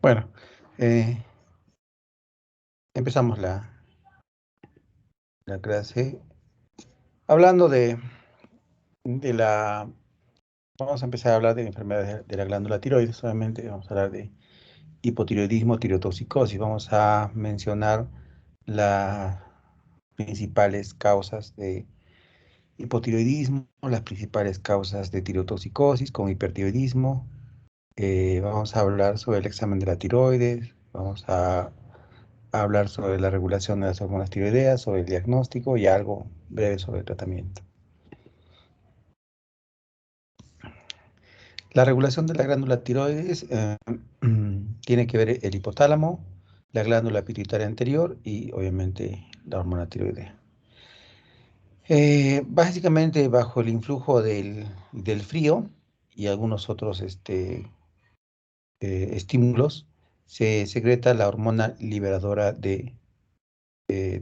Bueno, eh, empezamos la clase hablando de la... Vamos a empezar a hablar de la enfermedad de la glándula tiroides. Solamente vamos a hablar de hipotiroidismo, tirotoxicosis. Vamos a mencionar las principales causas de hipotiroidismo, las principales causas de tirotoxicosis con hipertiroidismo. Vamos a hablar sobre el examen de la tiroides. Vamos a hablar sobre la regulación de las hormonas tiroideas, sobre el diagnóstico y algo breve sobre el tratamiento. La regulación de la glándula tiroides tiene que ver el hipotálamo, la glándula pituitaria anterior y obviamente la hormona tiroidea. Básicamente bajo el influjo del frío y algunos otros estímulos, se secreta la hormona liberadora de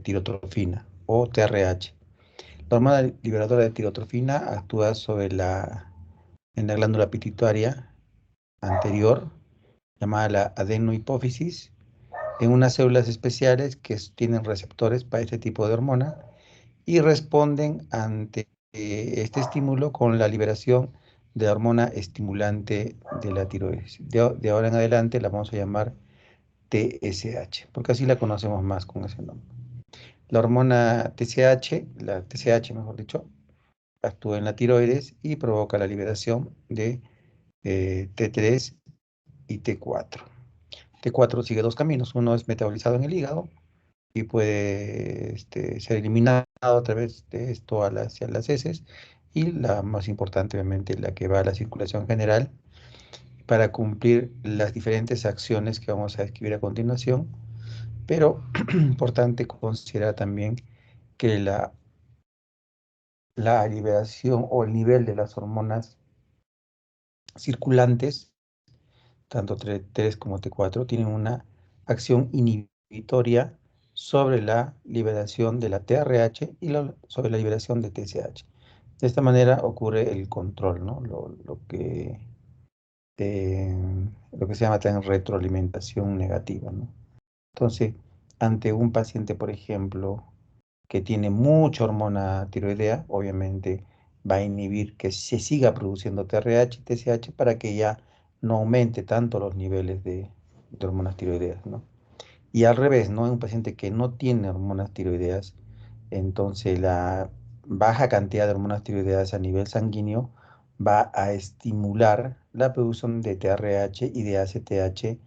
tirotrofina o TRH. La hormona liberadora de tirotrofina actúa en la glándula pituitaria anterior, llamada la adenohipófisis, en unas células especiales que tienen receptores para este tipo de hormona y responden ante este estímulo con la liberación de la hormona estimulante de la tiroides. De ahora en adelante la vamos a llamar TSH, porque así la conocemos más con ese nombre. La hormona TSH, la TSH mejor dicho, actúa en la tiroides y provoca la liberación de T3 y T4. T4 sigue dos caminos. Uno es metabolizado en el hígado y puede ser eliminado a través de esto hacia las heces. Y la más importante, obviamente, la que va a la circulación general para cumplir las diferentes acciones que vamos a describir a continuación. Pero importante considerar también que la liberación o el nivel de las hormonas circulantes, tanto T3 como T4, tienen una acción inhibitoria sobre la liberación de la TRH y sobre la liberación de TSH. De esta manera ocurre el control, ¿no? Eh, lo que se llama también retroalimentación negativa, ¿no? Entonces, ante un paciente, por ejemplo, que tiene mucha hormona tiroidea, obviamente va a inhibir que se siga produciendo TRH y TSH para que ya no aumente tanto los niveles de hormonas tiroideas, ¿no? Y al revés, ¿no? En un paciente que no tiene hormonas tiroideas, entonces la baja cantidad de hormonas tiroideas a nivel sanguíneo va a estimular la producción de TRH y de ACTH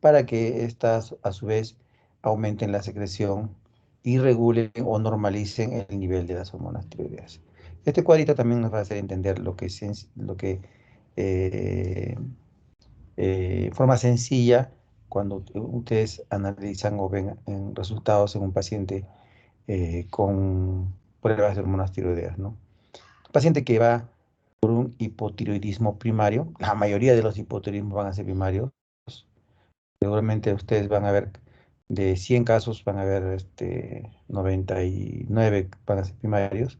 para que estas a su vez aumenten la secreción y regulen o normalicen el nivel de las hormonas tiroideas. Este cuadrito también nos va a hacer entender lo que eh, forma sencilla cuando ustedes analizan o ven resultados en un paciente con pruebas de hormonas tiroideas, ¿no? Un paciente que va por un hipotiroidismo primario, la mayoría de los hipotiroidismos van a ser primarios. Seguramente ustedes van a ver, de 100 casos, van a ver 99 van a ser primarios.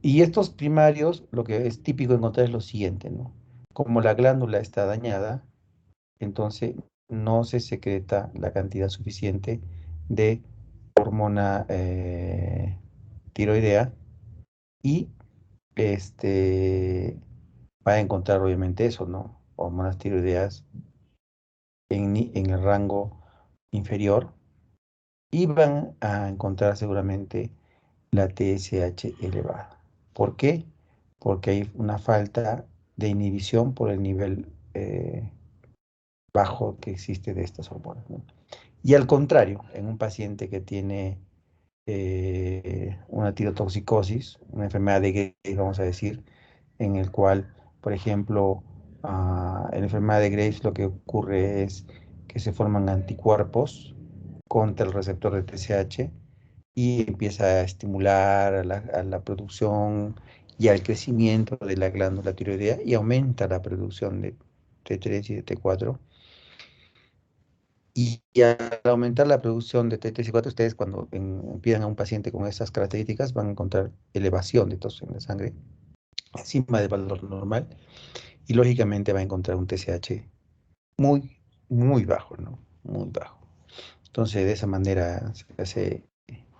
Y estos primarios, lo que es típico encontrar es lo siguiente, ¿no? Como la glándula está dañada, entonces no se secreta la cantidad suficiente de hormona tiroidea y va a encontrar obviamente eso, ¿no? Hormonas tiroideas en el rango inferior y van a encontrar seguramente la TSH elevada. ¿Por qué? Porque hay una falta de inhibición por el nivel bajo que existe de estas hormonas, ¿no? Y al contrario, en un paciente que tiene una tirotoxicosis, una enfermedad de Graves, vamos a decir, en el cual, por ejemplo, en la enfermedad de Graves lo que ocurre es que se forman anticuerpos contra el receptor de TSH y empieza a estimular a la producción y al crecimiento de la glándula tiroidea y aumenta la producción de T3 y de T4. Y al aumentar la producción de T3 y 4, ustedes cuando pidan a un paciente con estas características van a encontrar elevación de estos en la sangre encima del valor normal y lógicamente va a encontrar un TSH muy, muy bajo, ¿no? Muy bajo. Entonces, de esa manera se hace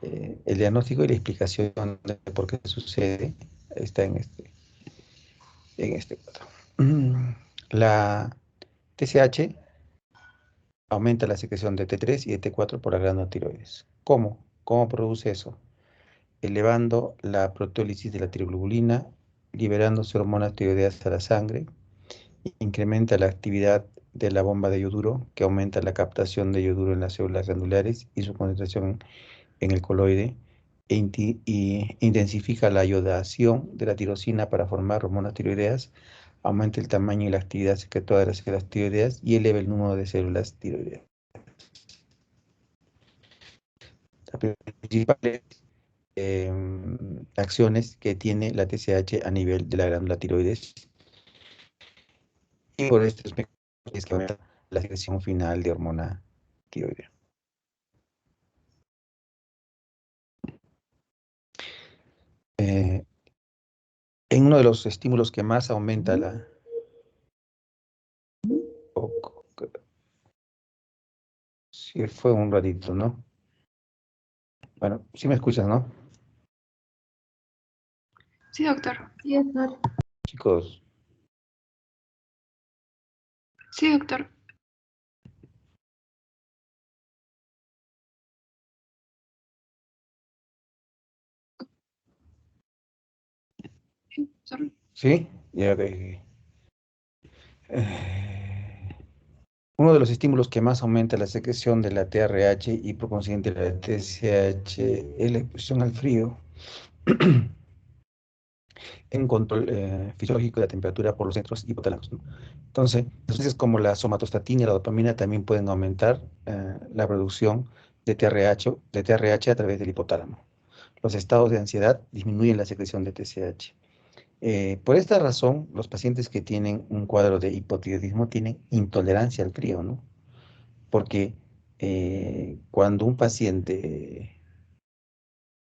el diagnóstico y la explicación de por qué sucede está en este cuadro. La TSH aumenta la secreción de T3 y de T4 por la glándula tiroides. ¿Cómo? ¿Cómo produce eso? Elevando la proteólisis de la tiroglobulina, liberándose hormonas tiroideas a la sangre, incrementa la actividad de la bomba de yoduro, que aumenta la captación de yoduro en las células glandulares y su concentración en el coloide, y intensifica la iodación de la tirosina para formar hormonas tiroideas, aumenta el tamaño y la actividad secretora de las células tiroideas y eleva el número de células tiroideas. Las principales acciones que tiene la TSH a nivel de la glándula tiroides, y por estos mecanismos es que aumenta la secreción final de hormona tiroidea. En uno de los estímulos que más aumenta la... Sí, fue un ratito, ¿no? Bueno, sí me escuchas, ¿no? Sí, doctor. Sí, doctor. Chicos, Sí, doctor. Sí, doctor. ¿sí? Ya, uno de los estímulos que más aumenta la secreción de la TRH y por consiguiente la TSH es la exposición al frío en control fisiológico de la temperatura por los centros hipotálamos, ¿no? Entonces, sustancias como la somatostatina y la dopamina también pueden aumentar la producción de TRH a través del hipotálamo. Los estados de ansiedad disminuyen la secreción de TSH. Por esta razón, los pacientes que tienen un cuadro de hipotiroidismo tienen intolerancia al frío, ¿no? Porque cuando un paciente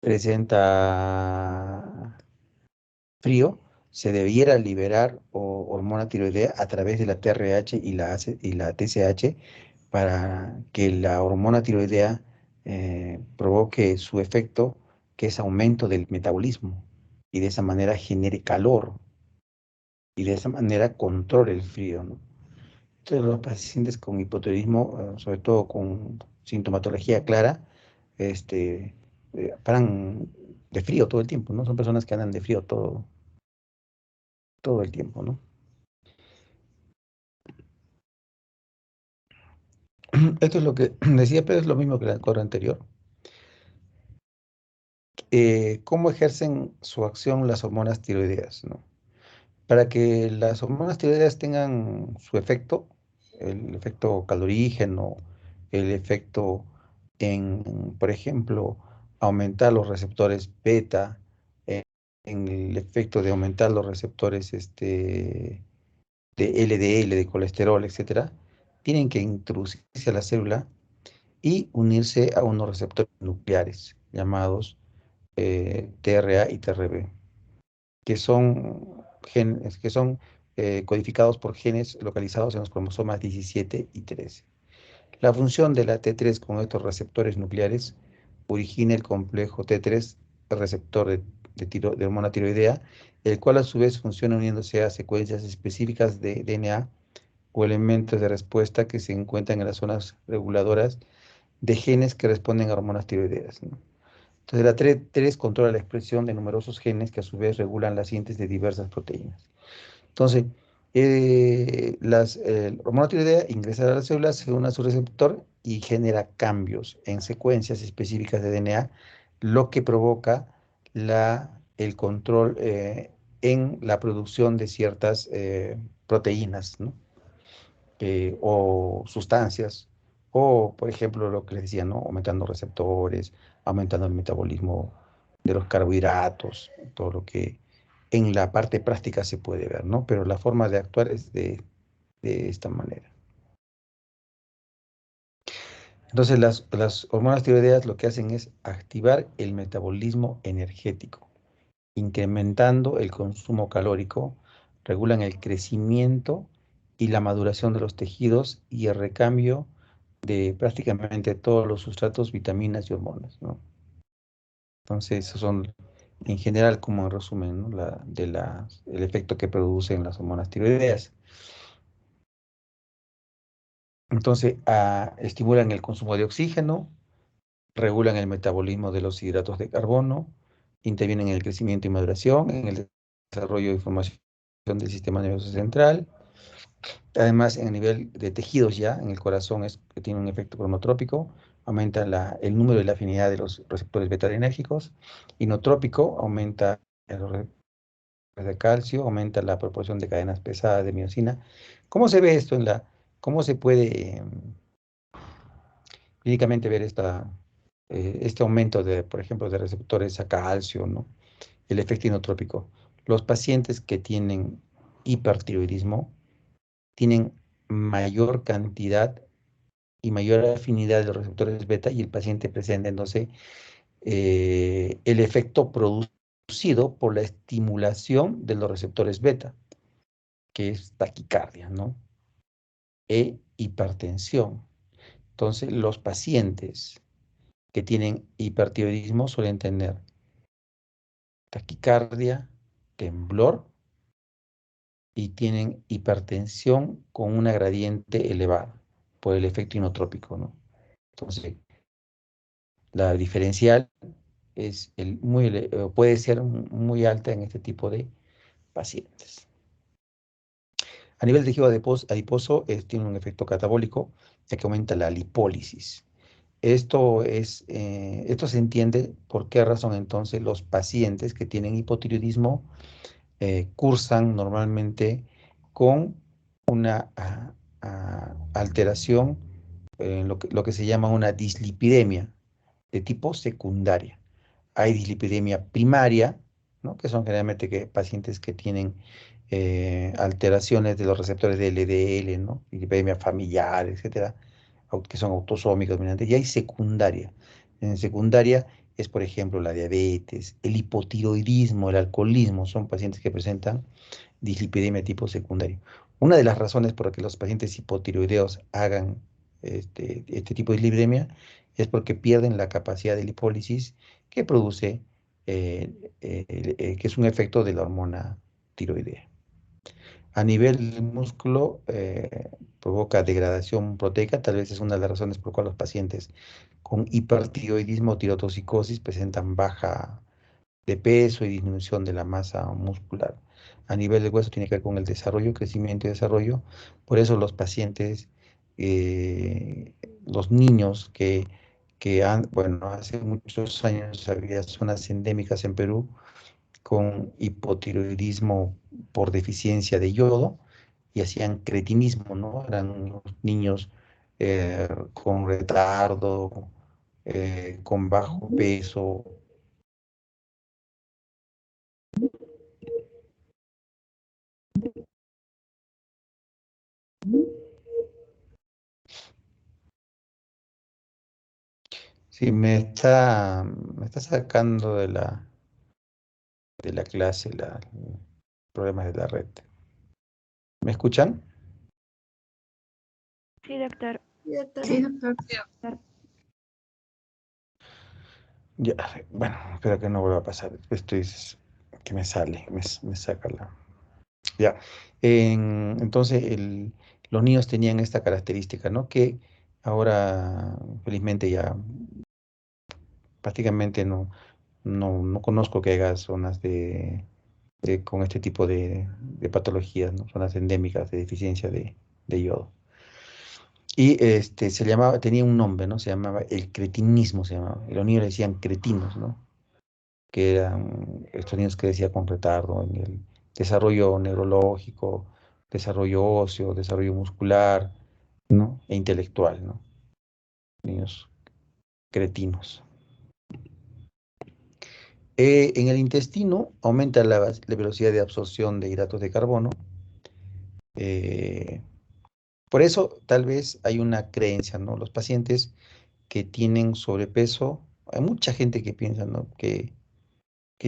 presenta frío, se debiera liberar hormona tiroidea a través de la TRH y la TSH para que la hormona tiroidea provoque su efecto, que es aumento del metabolismo, y de esa manera genere calor, y de esa manera controle el frío, ¿no? Entonces, los pacientes con hipotiroidismo, sobre todo con sintomatología clara, paran de frío todo el tiempo, ¿no? Son personas que andan de frío todo el tiempo, ¿no? Esto es lo que decía, pero es lo mismo que el cuadro anterior. ¿Cómo ejercen su acción las hormonas tiroideas, ¿no? Para que las hormonas tiroideas tengan su efecto, el efecto calorígeno, el efecto en, por ejemplo, aumentar los receptores beta, en el efecto de aumentar los receptores de LDL, de colesterol, etcétera, tienen que introducirse a la célula y unirse a unos receptores nucleares llamados TRA y TRB, que son genes, que son codificados por genes localizados en los cromosomas 17 y 13. La función de la T3 con estos receptores nucleares origina el complejo T3, el receptor de hormona tiroidea, el cual a su vez funciona uniéndose a secuencias específicas de DNA o elementos de respuesta que se encuentran en las zonas reguladoras de genes que responden a hormonas tiroideas, ¿no? Entonces, la T3 controla la expresión de numerosos genes que a su vez regulan la síntesis de diversas proteínas. Entonces, la hormona tiroidea ingresa a las células, se une a su receptor y genera cambios en secuencias específicas de DNA, lo que provoca el control en la producción de ciertas proteínas, ¿no? O sustancias, o por ejemplo lo que les decía, ¿no? Aumentando receptores, aumentando el metabolismo de los carbohidratos, todo lo que en la parte práctica se puede ver, ¿no? Pero la forma de actuar es de esta manera. Entonces las hormonas tiroideas lo que hacen es activar el metabolismo energético, incrementando el consumo calórico, regulan el crecimiento y la maduración de los tejidos y el recambio de prácticamente todos los sustratos, vitaminas y hormonas, ¿no? Entonces, esos son, en general, como en resumen, ¿no? El efecto que producen las hormonas tiroideas. Entonces, estimulan el consumo de oxígeno, regulan el metabolismo de los hidratos de carbono, intervienen en el crecimiento y maduración, en el desarrollo de formación del sistema nervioso central. Además, en el nivel de tejidos ya, en el corazón es que tiene un efecto cronotrópico, aumenta el número y la afinidad de los receptores beta-adrenérgicos. Inotrópico, aumenta los receptores de calcio, aumenta la proporción de cadenas pesadas de miocina. ¿Cómo se ve esto cómo se puede clínicamente ver este aumento por ejemplo, de receptores a calcio, ¿no? El efecto inotrópico. Los pacientes que tienen hipertiroidismo tienen mayor cantidad y mayor afinidad de los receptores beta y el paciente presenta entonces el efecto producido por la estimulación de los receptores beta, que es taquicardia, ¿no? E hipertensión. Entonces, los pacientes que tienen hipertiroidismo suelen tener taquicardia, temblor y tienen hipertensión con una gradiente elevada por el efecto inotrópico, ¿no? Entonces, la diferencial puede ser muy alta en este tipo de pacientes. A nivel de tejido adiposo, tiene un efecto catabólico, ya que aumenta la lipólisis. Esto se entiende por qué razón entonces los pacientes que tienen hipotiroidismo cursan normalmente con una alteración en lo que se llama una dislipidemia de tipo secundaria. Hay dislipidemia primaria, ¿no? Que son generalmente pacientes que tienen alteraciones de los receptores de LDL, ¿no? Dislipidemia familiar, etcétera, que son autosómicos dominantes. Y hay secundaria. En secundaria es, por ejemplo, la diabetes, el hipotiroidismo, el alcoholismo. Son pacientes que presentan dislipidemia tipo secundario. Una de las razones por las que los pacientes hipotiroideos hagan este tipo de dislipidemia es porque pierden la capacidad de lipólisis que produce, que es un efecto de la hormona tiroidea. A nivel del músculo, provoca degradación proteica, tal vez es una de las razones por las cuales los pacientes con hipertiroidismo o tirotoxicosis presentan baja de peso y disminución de la masa muscular. A nivel del hueso tiene que ver con el desarrollo, crecimiento y desarrollo. Por eso los pacientes, los niños bueno, hace muchos años había zonas endémicas en Perú con hipotiroidismo por deficiencia de yodo y hacían cretinismo, ¿no? Eran unos niños con retardo, con bajo peso. Sí, me está sacando de la clase los problemas de la red. ¿Me escuchan? Sí, doctor. Sí, doctor. Ya, bueno, espero que no vuelva a pasar. Esto es que me sale, me saca la... Ya. Entonces, los niños tenían esta característica, ¿no? Que ahora, felizmente, ya prácticamente no conozco que haya zonas con este tipo de patologías, ¿no? Zonas endémicas de deficiencia de yodo. Y tenía un nombre, ¿no? Se llamaba el cretinismo, se llamaba. Y los niños le decían cretinos, ¿no? Que eran estos niños que decía con retardo en el desarrollo neurológico, desarrollo óseo, desarrollo muscular, ¿no? E intelectual, ¿no? Niños cretinos. En el intestino aumenta la velocidad de absorción de hidratos de carbono. eh, por eso tal vez hay una creencia, ¿no? Los pacientes que tienen sobrepeso, hay mucha gente que piensa, ¿no? que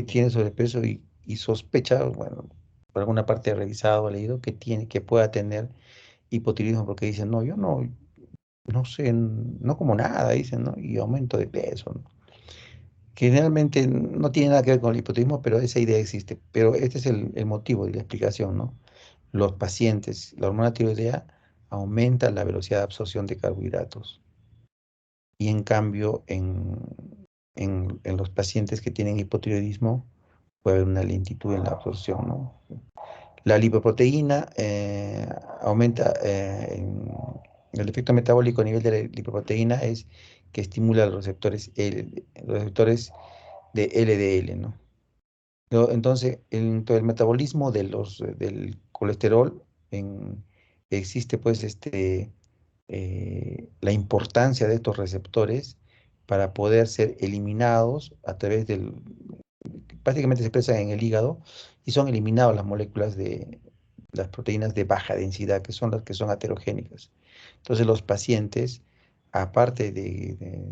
tiene sobrepeso y sospecha, bueno, por alguna parte he revisado o leído que pueda tener hipotiroidismo porque dicen, no, yo no sé, no como nada, dicen, ¿no? Y aumento de peso, ¿no? Generalmente no tiene nada que ver con el hipotiroidismo, pero esa idea existe. Pero este es el motivo y la explicación, ¿no? Los pacientes, la hormona tiroidea aumenta la velocidad de absorción de carbohidratos. Y en cambio, en los pacientes que tienen hipotiroidismo, puede haber una lentitud en la absorción, ¿no? La lipoproteína aumenta, el efecto metabólico a nivel de la lipoproteína es que estimula los receptores de LDL, ¿no? Entonces, todo el metabolismo del colesterol, existe pues la importancia de estos receptores para poder ser eliminados a través prácticamente se expresan en el hígado y son eliminadas las moléculas de las proteínas de baja densidad, que son las que son aterogénicas. Entonces los pacientes, aparte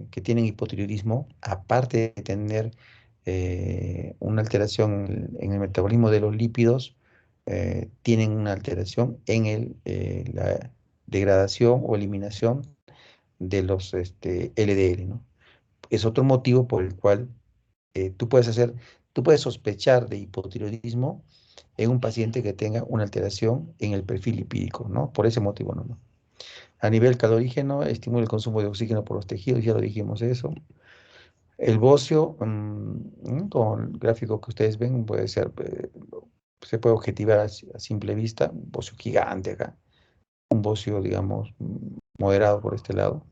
que tienen hipotiroidismo, aparte de tener una alteración en el metabolismo de los lípidos, tienen una alteración en la degradación o eliminación de los LDL, ¿no? Es otro motivo por el cual eh, tú puedes hacer, tú puedes sospechar de hipotiroidismo en un paciente que tenga una alteración en el perfil lipídico, ¿no? Por ese motivo, ¿no? ¿no? A nivel calorígeno, estimula el consumo de oxígeno por los tejidos, ya lo dijimos eso. El bocio, con el gráfico que ustedes ven, puede ser, se puede objetivar a simple vista, un bocio gigante acá, un bocio, digamos, moderado por este lado,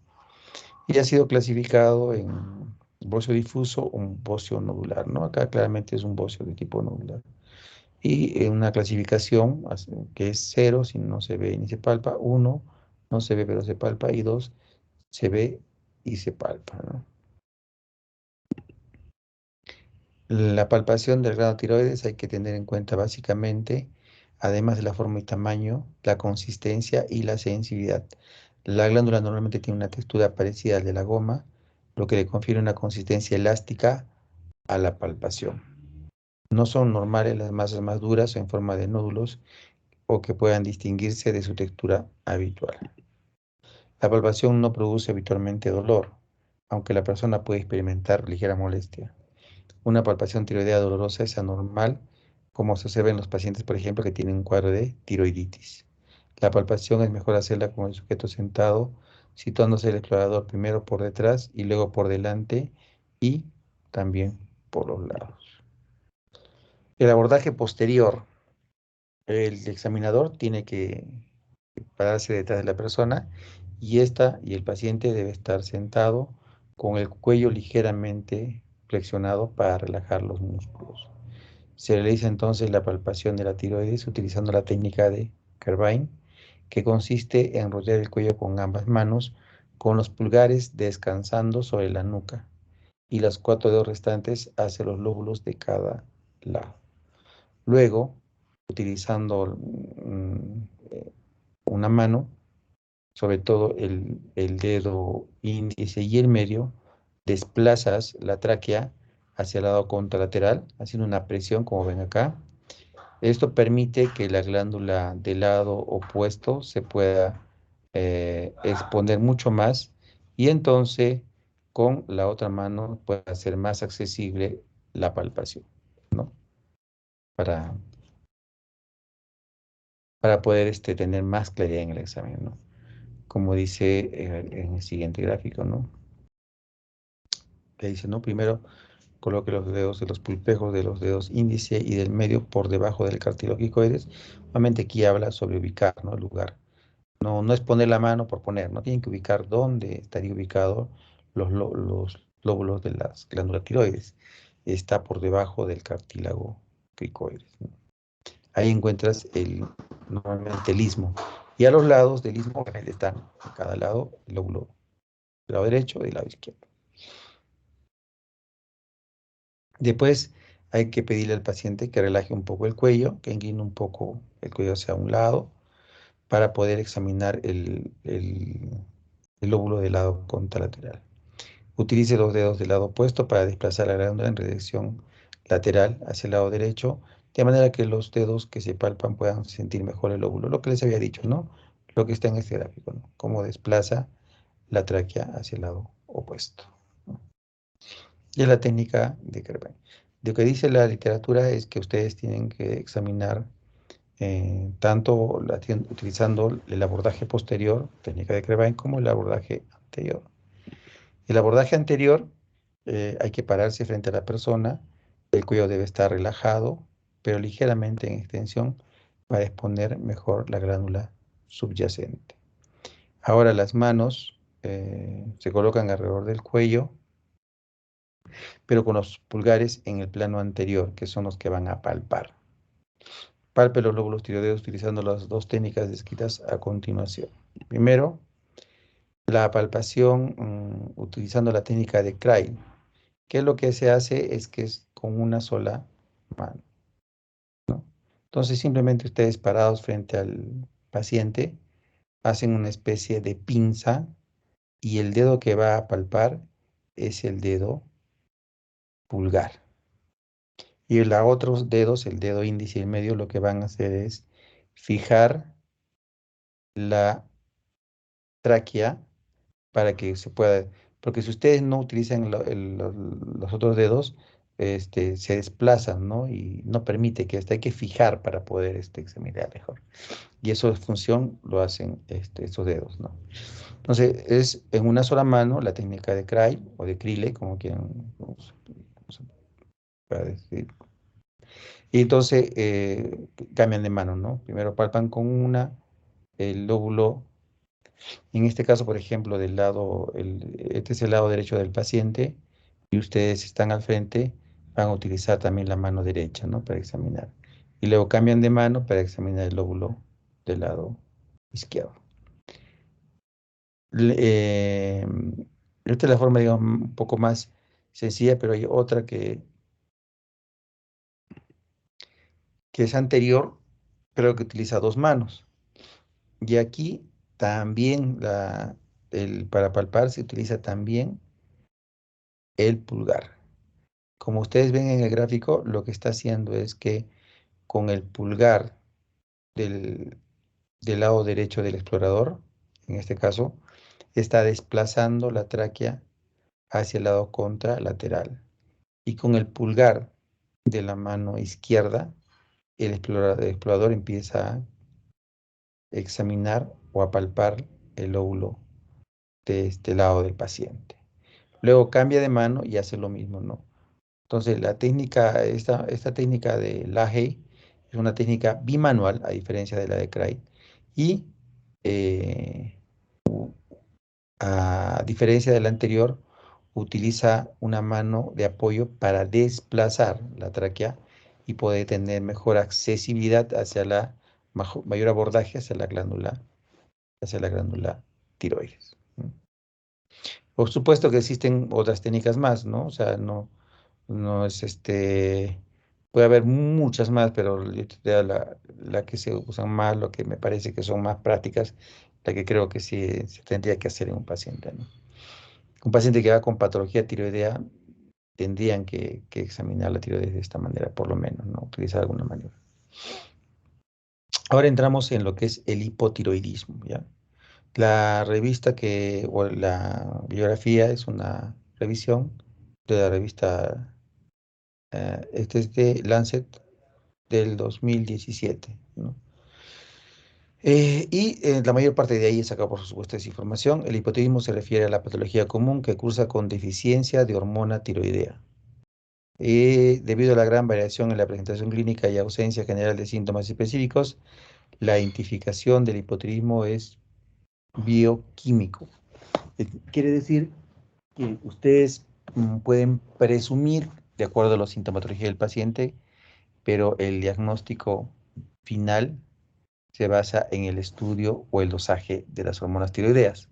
y ha sido clasificado en bocio difuso o un bocio nodular, ¿no? Acá claramente es un bocio de tipo nodular. Y en una clasificación que es cero, si no se ve ni se palpa, uno, no se ve pero se palpa, y dos, se ve y se palpa, ¿no? La palpación del grano tiroides hay que tener en cuenta básicamente, además de la forma y tamaño, la consistencia y la sensibilidad. La glándula normalmente tiene una textura parecida al de la goma, lo que le confiere una consistencia elástica a la palpación. No son normales las masas más duras o en forma de nódulos o que puedan distinguirse de su textura habitual. La palpación no produce habitualmente dolor, aunque la persona puede experimentar ligera molestia. Una palpación tiroidea dolorosa es anormal, como se observa en los pacientes, por ejemplo, que tienen un cuadro de tiroiditis. La palpación es mejor hacerla con el sujeto sentado, situándose el explorador primero por detrás y luego por delante y también por los lados. El abordaje posterior. El examinador tiene que pararse detrás de la persona y esta y el paciente debe estar sentado con el cuello ligeramente flexionado para relajar los músculos. Se realiza entonces la palpación de la tiroides utilizando la técnica de Kervine, que consiste en enrollar el cuello con ambas manos, con los pulgares descansando sobre la nuca y las 4 dedos restantes hacia los lóbulos de cada lado. Luego, utilizando una mano, sobre todo el dedo índice y el medio, desplazas la tráquea hacia el lado contralateral, haciendo una presión, como ven acá. Esto permite que la glándula del lado opuesto se pueda exponer mucho más y entonces con la otra mano puede hacer más accesible la palpación, ¿no? Para, para poder tener más claridad en el examen, ¿no? Como dice en el siguiente gráfico, ¿no? Que dice, ¿no? Primero, coloque los dedos de los pulpejos de los dedos índice y del medio por debajo del cartílago quicoides. Nuevamente aquí habla sobre ubicar, ¿no? El lugar. No, no es poner la mano por poner, no tienen que ubicar dónde estaría ubicado los lóbulos de las glándulas tiroides. Está por debajo del cartílago cricoides, ¿no? Ahí encuentras normalmente el istmo. Y a los lados del istmo obviamente están a cada lado el lóbulo del lado derecho y del lado izquierdo. Después hay que pedirle al paciente que relaje un poco el cuello, que incline un poco el cuello hacia un lado para poder examinar el lóbulo del lado contralateral. Utilice los dedos del lado opuesto para desplazar la glándula en dirección lateral hacia el lado derecho de manera que los dedos que se palpan puedan sentir mejor el lóbulo, lo que les había dicho, ¿no? Lo que está en este gráfico, ¿no? Cómo desplaza la tráquea hacia el lado opuesto, ¿no? Y es la técnica de Kervin. Lo que dice la literatura es que ustedes tienen que examinar tanto utilizando el abordaje posterior, técnica de Kervin, como el abordaje anterior. El abordaje anterior, hay que pararse frente a la persona, el cuello debe estar relajado, pero ligeramente en extensión para exponer mejor la glándula subyacente. Ahora las manos se colocan alrededor del cuello, pero con los pulgares en el plano anterior, que son los que van a palpar. Palpe los lóbulos tiroideos utilizando las dos técnicas descritas a continuación. Primero, la palpación utilizando la técnica de Cray, que lo que se hace es que es con una sola mano, ¿no? Entonces simplemente ustedes parados frente al paciente hacen una especie de pinza y el dedo que va a palpar es el dedo pulgar. Y los otros dedos, el dedo índice y el medio, lo que van a hacer es fijar la tráquea para que se pueda, porque si ustedes no utilizan los otros dedos, se desplazan, ¿no? Y no permite que hay que fijar para poder examinar mejor. Y eso de función lo hacen estos dedos, ¿no? Entonces, es en una sola mano la técnica de Cray o de Crille, como quieran, cómo se pueda decir. Y entonces cambian de mano, ¿no? Primero palpan con una, el lóbulo. En este caso, por ejemplo, este es el lado derecho del paciente y ustedes están al frente, van a utilizar también la mano derecha, ¿no? Para examinar. Y luego cambian de mano para examinar el lóbulo del lado izquierdo. Le- eh, Esta es la forma, digamos, un poco más sencilla, pero hay otra que es anterior, pero que utiliza dos manos. Y aquí también para palpar se utiliza también el pulgar. Como ustedes ven en el gráfico, lo que está haciendo es que con el pulgar del, del lado derecho del explorador, en este caso, está desplazando la tráquea hacia el lado contralateral. Y con el pulgar de la mano izquierda, el explorador empieza a examinar o a palpar el lóbulo de este lado del paciente. Luego cambia de mano y hace lo mismo, ¿no? Entonces, esta técnica de Lahey es una técnica bimanual, a diferencia de la de Cray, y eh, a diferencia de la anterior, utiliza una mano de apoyo para desplazar la tráquea y poder tener mejor accesibilidad hacia mayor abordaje hacia la glándula tiroides. Por supuesto que existen otras técnicas más, ¿no? O sea, no es puede haber muchas más, pero yo te doy la que se usan más, lo que me parece que son más prácticas, la que creo que sí se tendría que hacer en un paciente, ¿no? Un paciente que va con patología tiroidea, tendrían que examinar la tiroides de esta manera, por lo menos, ¿no? Utilizar alguna maniobra. Ahora entramos en lo que es el hipotiroidismo, ¿ya? La revista o la bibliografía es una revisión de la revista, este es de Lancet del 2017, ¿no? La mayor parte de ahí he sacado, por supuesto, esa información. El hipotiroidismo se refiere a la patología común que cursa con deficiencia de hormona tiroidea. Debido a la gran variación en la presentación clínica y ausencia general de síntomas específicos, la identificación del hipotiroidismo es bioquímico. Quiere decir que ustedes pueden presumir, de acuerdo a la sintomatología del paciente, pero el diagnóstico final se basa en el estudio o el dosaje de las hormonas tiroideas.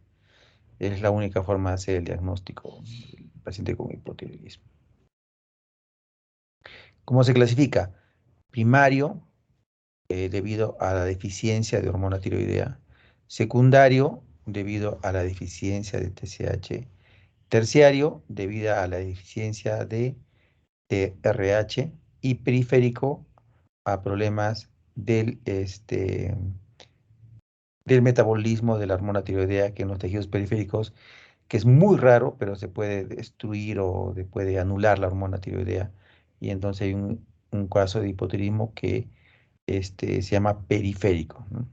Es la única forma de hacer el diagnóstico del paciente con hipotiroidismo. ¿Cómo se clasifica? Primario, debido a la deficiencia de hormona tiroidea. Secundario, debido a la deficiencia de TSH. Terciario, debido a la deficiencia de TRH. Y periférico, a problemas del metabolismo de la hormona tiroidea que en los tejidos periféricos, que es muy raro, pero se puede destruir o se puede anular la hormona tiroidea. Y entonces hay un caso de hipotiroidismo que se llama periférico, ¿no?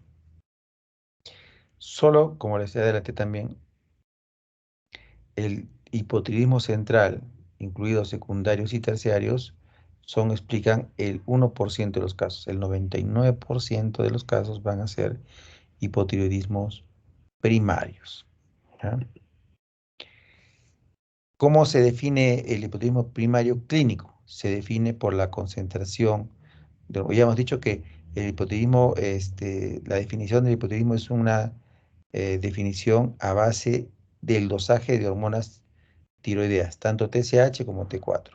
Solo, como les adelanté también, el hipotiroidismo central, incluidos secundarios y terciarios, explican el 1% de los casos. El 99% de los casos van a ser hipotiroidismos primarios. ¿Ya? ¿Cómo se define el hipotiroidismo primario clínico? Se define por la concentración. Ya hemos dicho que el hipotiroidismo, la definición del hipotiroidismo es una definición a base del dosaje de hormonas tiroideas, tanto TSH como T4.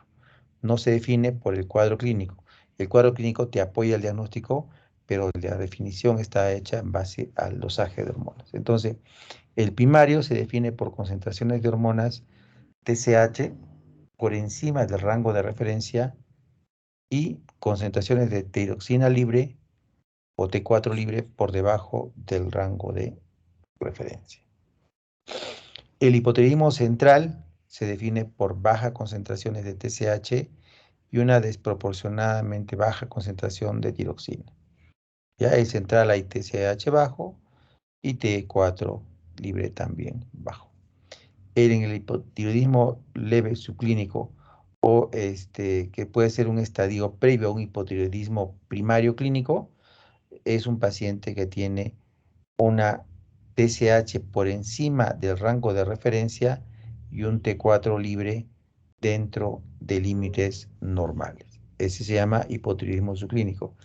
No se define por el cuadro clínico. El cuadro clínico te apoya el diagnóstico, pero la definición está hecha en base al dosaje de hormonas. Entonces, el primario se define por concentraciones de hormonas TSH por encima del rango de referencia y concentraciones de tiroxina libre o T4 libre por debajo del rango de referencia. El hipotiroidismo central se define por bajas concentraciones de TSH y una desproporcionadamente baja concentración de tiroxina. Ya el central hay TSH bajo y T4 libre también bajo. En el hipotiroidismo leve subclínico o que puede ser un estadio previo a un hipotiroidismo primario clínico, es un paciente que tiene una TSH por encima del rango de referencia y un T4 libre dentro de límites normales. Ese se llama hipotiroidismo subclínico.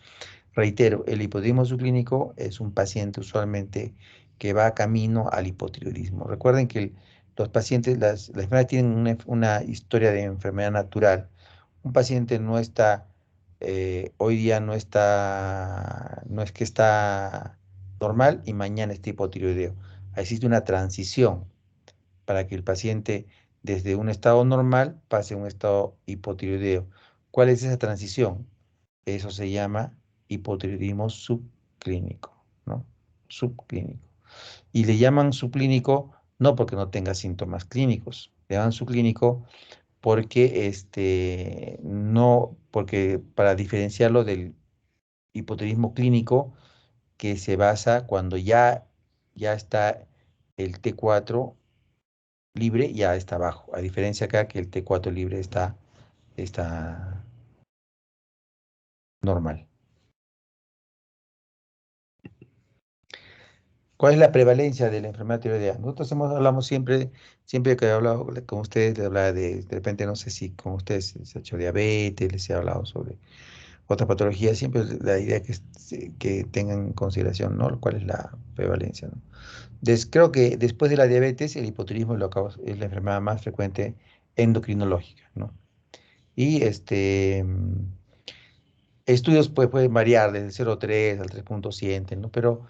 Reitero, el hipotiroidismo subclínico es un paciente usualmente que va camino al hipotiroidismo. Recuerden que los pacientes, las enfermedades tienen una historia de enfermedad natural. Un paciente no está, hoy día no está, no es que está normal y mañana está hipotiroideo. Existe una transición para que el paciente desde un estado normal pase a un estado hipotiroideo. ¿Cuál es esa transición? Eso se llama hipotiroidismo subclínico, ¿no? Subclínico. Y le llaman subclínico no porque no tenga síntomas clínicos, le llaman subclínico porque no, porque para diferenciarlo del hipotiroidismo clínico que se basa cuando ya está el T4 libre, ya está bajo. A diferencia acá que el T4 libre está normal. ¿Cuál es la prevalencia de la enfermedad tiroidea? Nosotros hablamos siempre que he hablado con ustedes, les hablaba de repente, no sé si con ustedes les he hecho diabetes, les he hablado sobre otras patologías, siempre la idea que tengan en consideración, ¿no? ¿Cuál es la prevalencia, ¿no? Creo que después de la diabetes, el hipotiroidismo es la enfermedad más frecuente endocrinológica, ¿no? Y estudios pueden variar desde 0,3 al 3,7, ¿no? Pero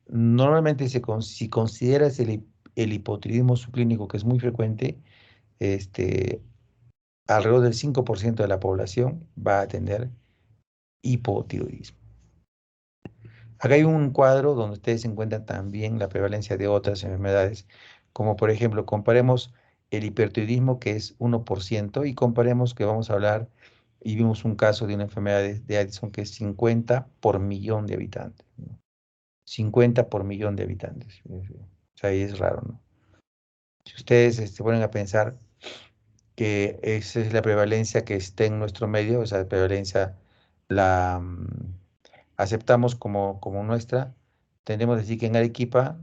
normalmente si consideras el hipotiroidismo subclínico, que es muy frecuente, este, alrededor del 5% de la población va a tener hipotiroidismo. Acá hay un cuadro donde ustedes encuentran también la prevalencia de otras enfermedades, como por ejemplo, comparemos el hipertiroidismo, que es 1%, y comparemos que vamos a hablar, y vimos un caso de una enfermedad de Addison que es 50 por millón de habitantes, ¿no? 50 por millón de habitantes. O sea, ahí es raro, ¿no? Si ustedes se ponen a pensar que esa es la prevalencia que está en nuestro medio, esa prevalencia la aceptamos como nuestra, tendremos que decir que en Arequipa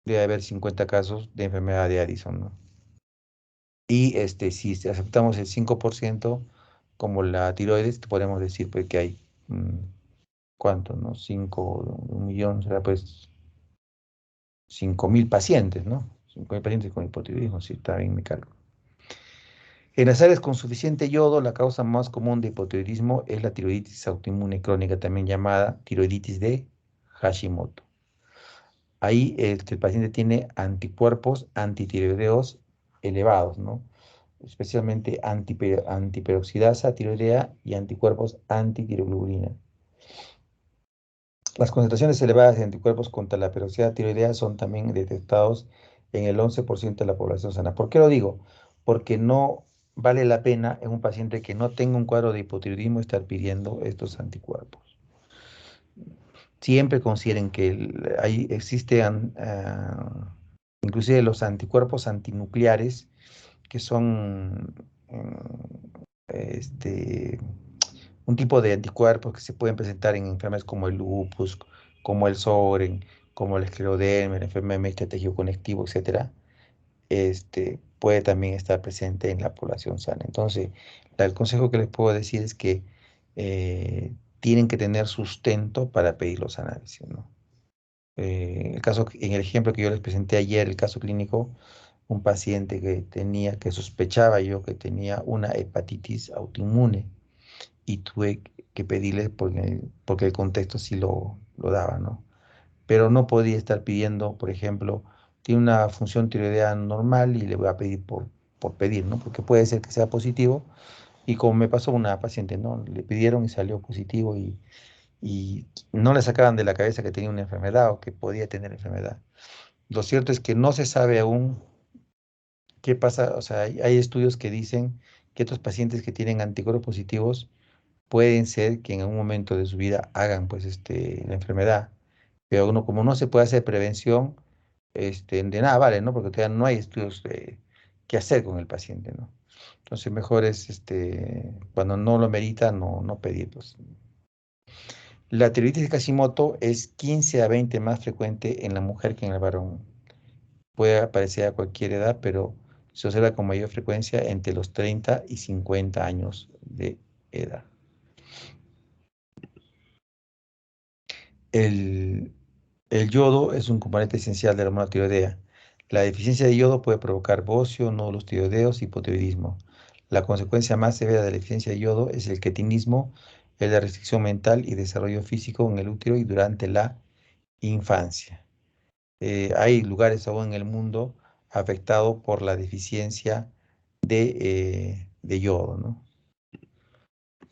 debe haber 50 casos de enfermedad de Addison, ¿no? Y si aceptamos el 5% como la tiroides, podemos decir pues que hay, ¿cuánto, no? 1 millón, será pues 5.000 pacientes, ¿no? 5.000 pacientes con hipotiroidismo, si está bien mi cálculo. En las áreas con suficiente yodo, la causa más común de hipotiroidismo es la tiroiditis autoinmune crónica, también llamada tiroiditis de Hashimoto. Ahí el paciente tiene anticuerpos antitiroideos elevados, ¿no? especialmente antiperoxidasa tiroidea y anticuerpos antitiroglobulina. Las concentraciones elevadas de anticuerpos contra la peroxidasa tiroidea son también detectados en el 11% de la población sana. ¿Por qué lo digo? Porque no vale la pena en un paciente que no tenga un cuadro de hipotiroidismo estar pidiendo estos anticuerpos. Siempre consideren que ahí existen inclusive los anticuerpos antinucleares, que son este, un tipo de anticuerpos que se pueden presentar en enfermedades como el lupus, como el Sjögren, como el escleroderma, la enfermedad de médico tejido conectivo, etcétera, puede también estar presente en la población sana. Entonces, el consejo que les puedo decir es que tienen que tener sustento para pedir los análisis, ¿no? En el ejemplo que yo les presenté ayer, el caso clínico, un paciente que sospechaba yo que tenía una hepatitis autoinmune y tuve que pedirle porque el contexto sí lo daba, ¿no? Pero no podía estar pidiendo, por ejemplo, tiene una función tiroidea normal y le voy a pedir por pedir, ¿no? Porque puede ser que sea positivo y como me pasó a una paciente, ¿no? Le pidieron y salió positivo y no le sacaban de la cabeza que tenía una enfermedad o que podía tener enfermedad. Lo cierto es que no se sabe aún qué pasa, o sea, hay estudios que dicen que estos pacientes que tienen anticuerpos positivos pueden ser que en algún momento de su vida hagan pues la enfermedad, pero como no se puede hacer prevención, de nada vale, ¿no? Porque todavía no hay estudios que hacer con el paciente, ¿no? Entonces mejor es cuando no lo merita, no pedirlos. La tiroiditis de Hashimoto es 15 a 20 más frecuente en la mujer que en el varón. Puede aparecer a cualquier edad, pero se observa con mayor frecuencia entre los 30 y 50 años de edad. El, el yodo es un componente esencial de la hormona tiroidea. La deficiencia de yodo puede provocar bocio, nódulos tiroideos y hipotiroidismo. La consecuencia más severa de la deficiencia de yodo es el cretinismo, es la restricción mental y desarrollo físico en el útero y durante la infancia. Hay lugares aún en el mundo afectados por la deficiencia de yodo, ¿no?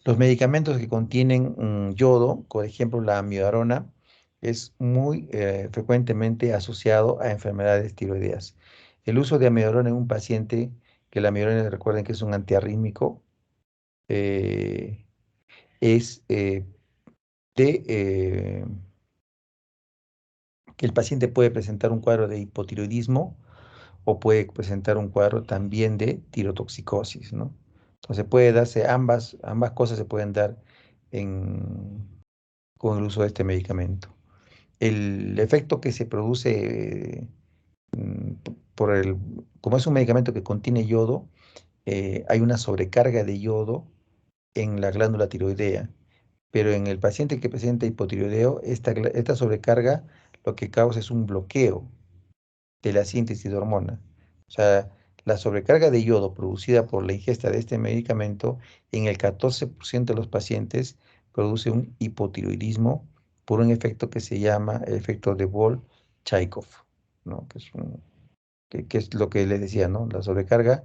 Los medicamentos que contienen yodo, por ejemplo la amiodarona, es muy frecuentemente asociado a enfermedades tiroideas. El uso de amiodarona en un paciente, que la amiodarona recuerden que es un antiarrítmico, eh, es de que el paciente puede presentar un cuadro de hipotiroidismo o puede presentar un cuadro también de tirotoxicosis, ¿no? Entonces puede darse ambas cosas se pueden dar en, con el uso de este medicamento. El efecto que se produce por como es un medicamento que contiene yodo, hay una sobrecarga de yodo en la glándula tiroidea, pero en el paciente que presenta hipotiroideo, esta sobrecarga lo que causa es un bloqueo de la síntesis de hormona. O sea, la sobrecarga de yodo producida por la ingesta de este medicamento en el 14% de los pacientes produce un hipotiroidismo por un efecto que se llama el efecto de Vol-Chaikov, ¿no? Que es lo que les decía, ¿no? La sobrecarga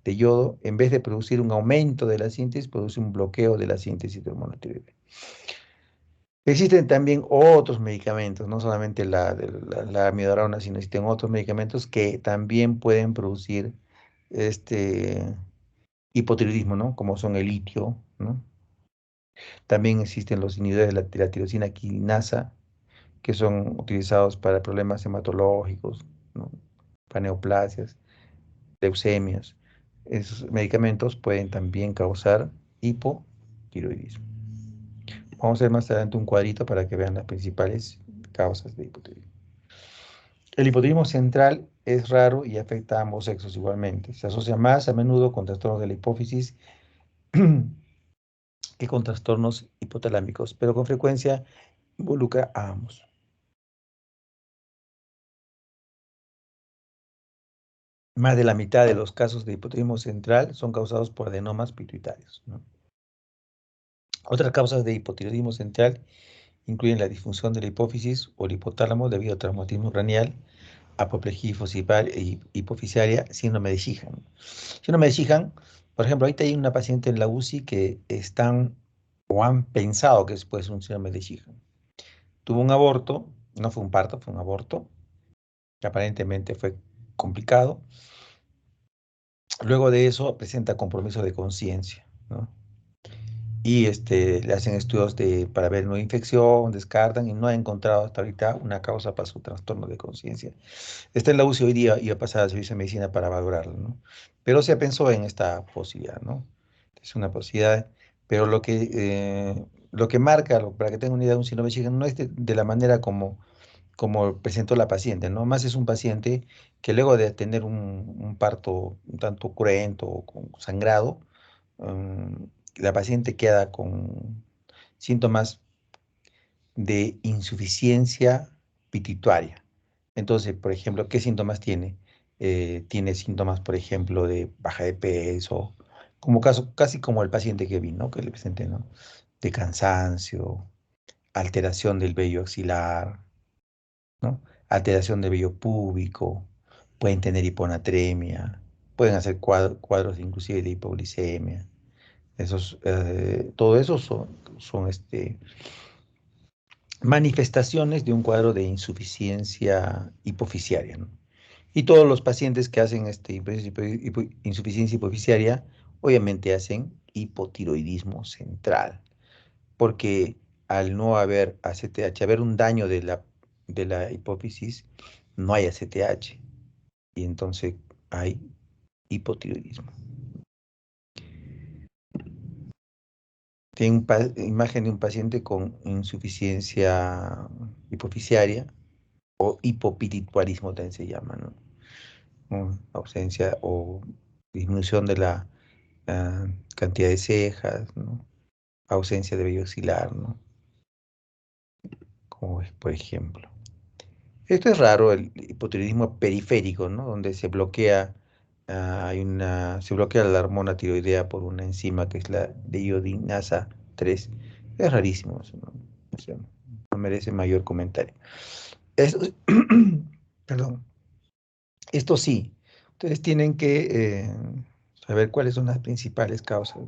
de yodo, en vez de producir un aumento de la síntesis, produce un bloqueo de la síntesis de hormona tiroidea. Existen también otros medicamentos, no solamente la amiodarona, sino existen otros medicamentos que también pueden producir este hipotiroidismo, ¿no? Como son el litio, ¿no? También existen los inhibidores de la tirosina quinasa, que son utilizados para problemas hematológicos, ¿no? Para neoplasias, leucemias. Esos medicamentos pueden también causar hipotiroidismo. Vamos a ver más adelante un cuadrito para que vean las principales causas de hipotiroidismo. El hipotiroidismo central es raro y afecta a ambos sexos igualmente. Se asocia más a menudo con trastornos de la hipófisis que con trastornos hipotalámicos, pero con frecuencia involucra a ambos. Más de la mitad de los casos de hipotiroidismo central son causados por adenomas pituitarios, ¿no? Otras causas de hipotiroidismo central incluyen la disfunción de la hipófisis o el hipotálamo debido a traumatismo craneal, apoplejía hipoficiaria, síndrome de Sheehan. Síndrome de Sheehan, por ejemplo, ahorita hay una paciente en la UCI que están o han pensado que puede ser un síndrome de Sheehan. Tuvo un aborto, no fue un parto, fue un aborto, que aparentemente fue complicado. Luego de eso presenta compromiso de conciencia, ¿no? Y le hacen estudios para ver una infección, descartan y no ha encontrado hasta ahorita una causa para su trastorno de conciencia. Está en la UCI hoy día y va a pasar al servicio de medicina para valorarlo, ¿no? Pero se pensó en esta posibilidad, ¿no? Es una posibilidad, pero lo que marca, para que tengan una idea de un síndrome de Sjögren, no es de la manera como presentó la paciente, ¿no? Más es un paciente que luego de tener un parto un tanto cruento o con sangrado, la paciente queda con síntomas de insuficiencia pituitaria. Entonces, por ejemplo, ¿qué síntomas tiene? Tiene síntomas, por ejemplo, de baja de peso, como caso, casi como el paciente que vino, que le presenté, ¿no? De cansancio, alteración del vello axilar, ¿no? Alteración del vello púbico, pueden tener hiponatremia, pueden hacer cuadros inclusive de hipoglicemia. Todo eso son manifestaciones de un cuadro de insuficiencia hipoficiaria, ¿no? Y todos los pacientes que hacen insuficiencia hipoficiaria, obviamente hacen hipotiroidismo central, porque al no haber ACTH, haber un daño de la hipófisis, no hay ACTH, y entonces hay hipotiroidismo. Tiene imagen de un paciente con insuficiencia hipoficiaria o hipopituitarismo también se llama, ¿no? Ausencia o disminución de la cantidad de cejas, ¿no? Ausencia de vello axilar, ¿no? Como es, por ejemplo. Esto es raro, el hipotiroidismo periférico, ¿no? Donde se bloquea la hormona tiroidea por una enzima que es la iodinasa 3. Es rarísimo, eso, ¿no? O sea, no merece mayor comentario. Esto, perdón. Esto sí, ustedes tienen que saber cuáles son las principales causas.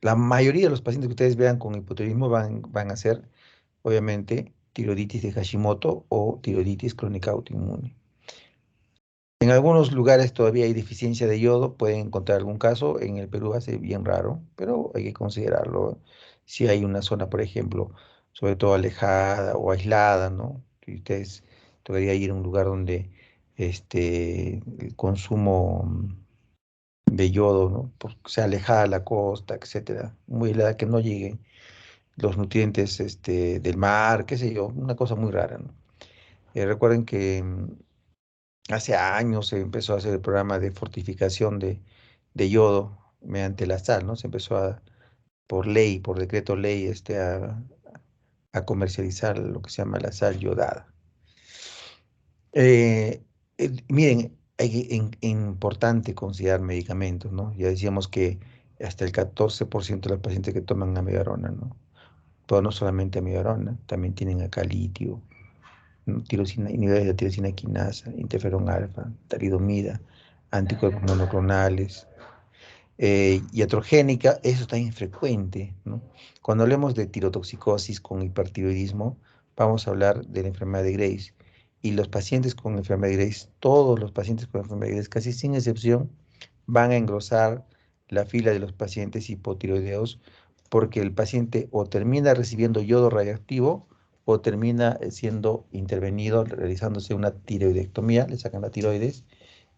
La mayoría de los pacientes que ustedes vean con hipotiroidismo van a ser, obviamente, tiroiditis de Hashimoto o tiroiditis crónica autoinmune. En algunos lugares todavía hay deficiencia de yodo, pueden encontrar algún caso, en el Perú hace bien raro, pero hay que considerarlo. Si hay una zona, por ejemplo, sobre todo alejada o aislada, ¿no? Si ustedes debería ir a un lugar donde el consumo de yodo, ¿no? Porque sea alejada de la costa, etcétera, muy helada, que no lleguen los nutrientes del mar, qué sé yo, una cosa muy rara, ¿no? Recuerden que hace años se empezó a hacer el programa de fortificación de yodo mediante la sal, ¿no? Se empezó por ley, por decreto ley, a comercializar lo que se llama la sal yodada. Eh, Miren, importante considerar medicamentos, ¿no? Ya decíamos que hasta el 14% de los pacientes que toman amidarona, ¿no? Pero no solamente amidarona, también tienen acá litio, ¿no? Inhibidores de la tirosina quinasa, interferón alfa, talidomida, anticuerpos monoclonales, iatrogénica, eso está infrecuente, ¿no? Cuando hablemos de tirotoxicosis con hipertiroidismo, vamos a hablar de la enfermedad de Graves. Y los pacientes con enfermedad de Graves, todos los pacientes con enfermedad de Graves, casi sin excepción, van a engrosar la fila de los pacientes hipotiroideos porque el paciente o termina recibiendo yodo radioactivo o termina siendo intervenido, realizándose una tiroidectomía, le sacan la tiroides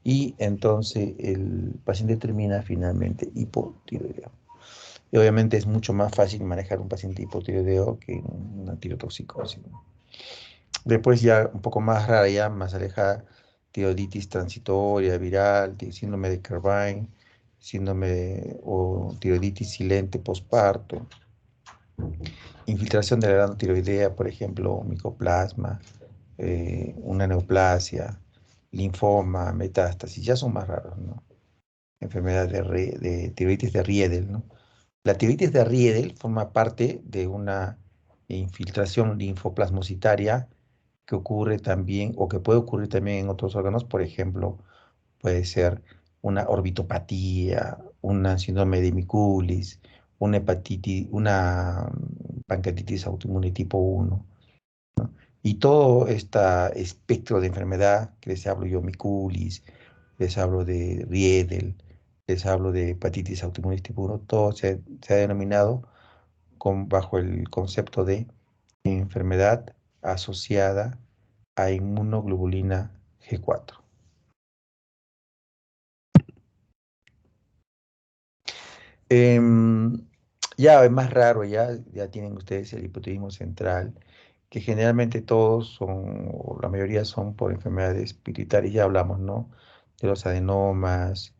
y entonces el paciente termina finalmente hipotiroideo. Y obviamente es mucho más fácil manejar un paciente hipotiroideo que una tirotoxicosis. Después ya un poco más rara, ya más alejada, tiroiditis transitoria, viral, síndrome de Carvine, o tiroiditis silente postparto, infiltración de la glándula tiroidea, por ejemplo, micoplasma, una neoplasia, linfoma, metástasis, ya son más raros, ¿no? Enfermedad de tiroides de Riedel, ¿no? La tiroides de Riedel forma parte de una infiltración linfoplasmocitaria que ocurre también o que puede ocurrir también en otros órganos, por ejemplo, puede ser una orbitopatía, una síndrome de Miculis, una pancreatitis autoinmune tipo 1. Y todo este espectro de enfermedad, que les hablo yo, Miculis, les hablo de Riedel, les hablo de hepatitis autoinmune tipo 1, todo se ha denominado bajo el concepto de enfermedad asociada a inmunoglobulina G4. Em, ya es más raro, ya tienen ustedes el hipotiroidismo central, que generalmente todos son, o la mayoría son por enfermedades pituitarias, ya hablamos, ¿no? De los adenomas,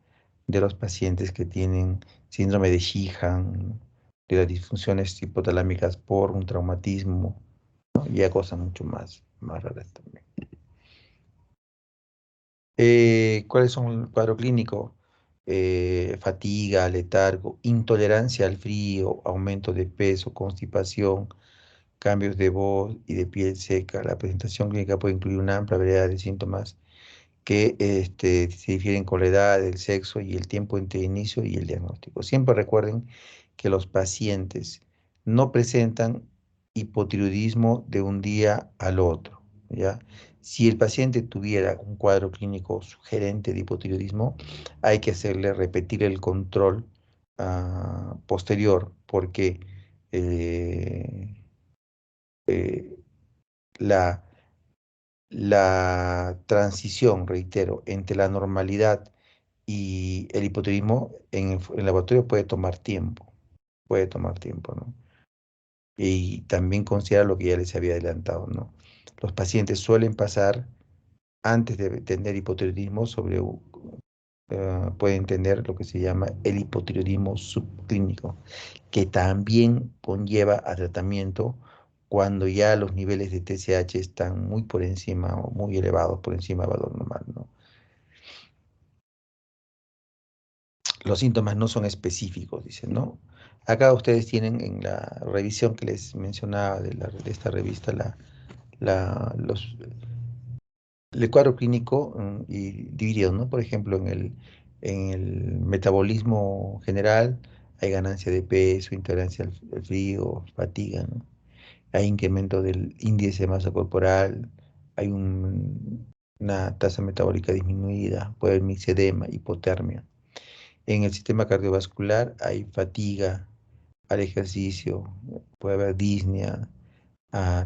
de los pacientes que tienen síndrome de Sheehan, de las disfunciones hipotalámicas por un traumatismo, ¿no? Y hay cosas mucho más raras también. ¿Cuáles son el cuadro clínico? Fatiga, letargo, intolerancia al frío, aumento de peso, constipación, cambios de voz y de piel seca. La presentación clínica puede incluir una amplia variedad de síntomas que se difieren con la edad, el sexo y el tiempo entre el inicio y el diagnóstico. Siempre recuerden que los pacientes no presentan hipotiroidismo de un día al otro, ¿ya? Si el paciente tuviera un cuadro clínico sugerente de hipotiroidismo, hay que hacerle repetir el control posterior, porque eh, eh, la, la transición, reitero, entre la normalidad y el hipotiroidismo en el laboratorio puede tomar tiempo, ¿no? Y también considera lo que ya les había adelantado, ¿no? Los pacientes suelen pasar, antes de tener hipotiroidismo, pueden tener lo que se llama el hipotiroidismo subclínico, que también conlleva a tratamiento cuando ya los niveles de TSH están muy por encima o muy elevados por encima del valor normal, ¿no? Los síntomas no son específicos, dicen, ¿no? Acá ustedes tienen en la revisión que les mencionaba de esta revista, el cuadro clínico y dividido, ¿no? Por ejemplo, en el metabolismo general hay ganancia de peso, intolerancia al frío, fatiga, ¿no? Hay incremento del índice de masa corporal, hay una tasa metabólica disminuida, puede haber mixedema, hipotermia. En el sistema cardiovascular hay fatiga al ejercicio, puede haber disnea,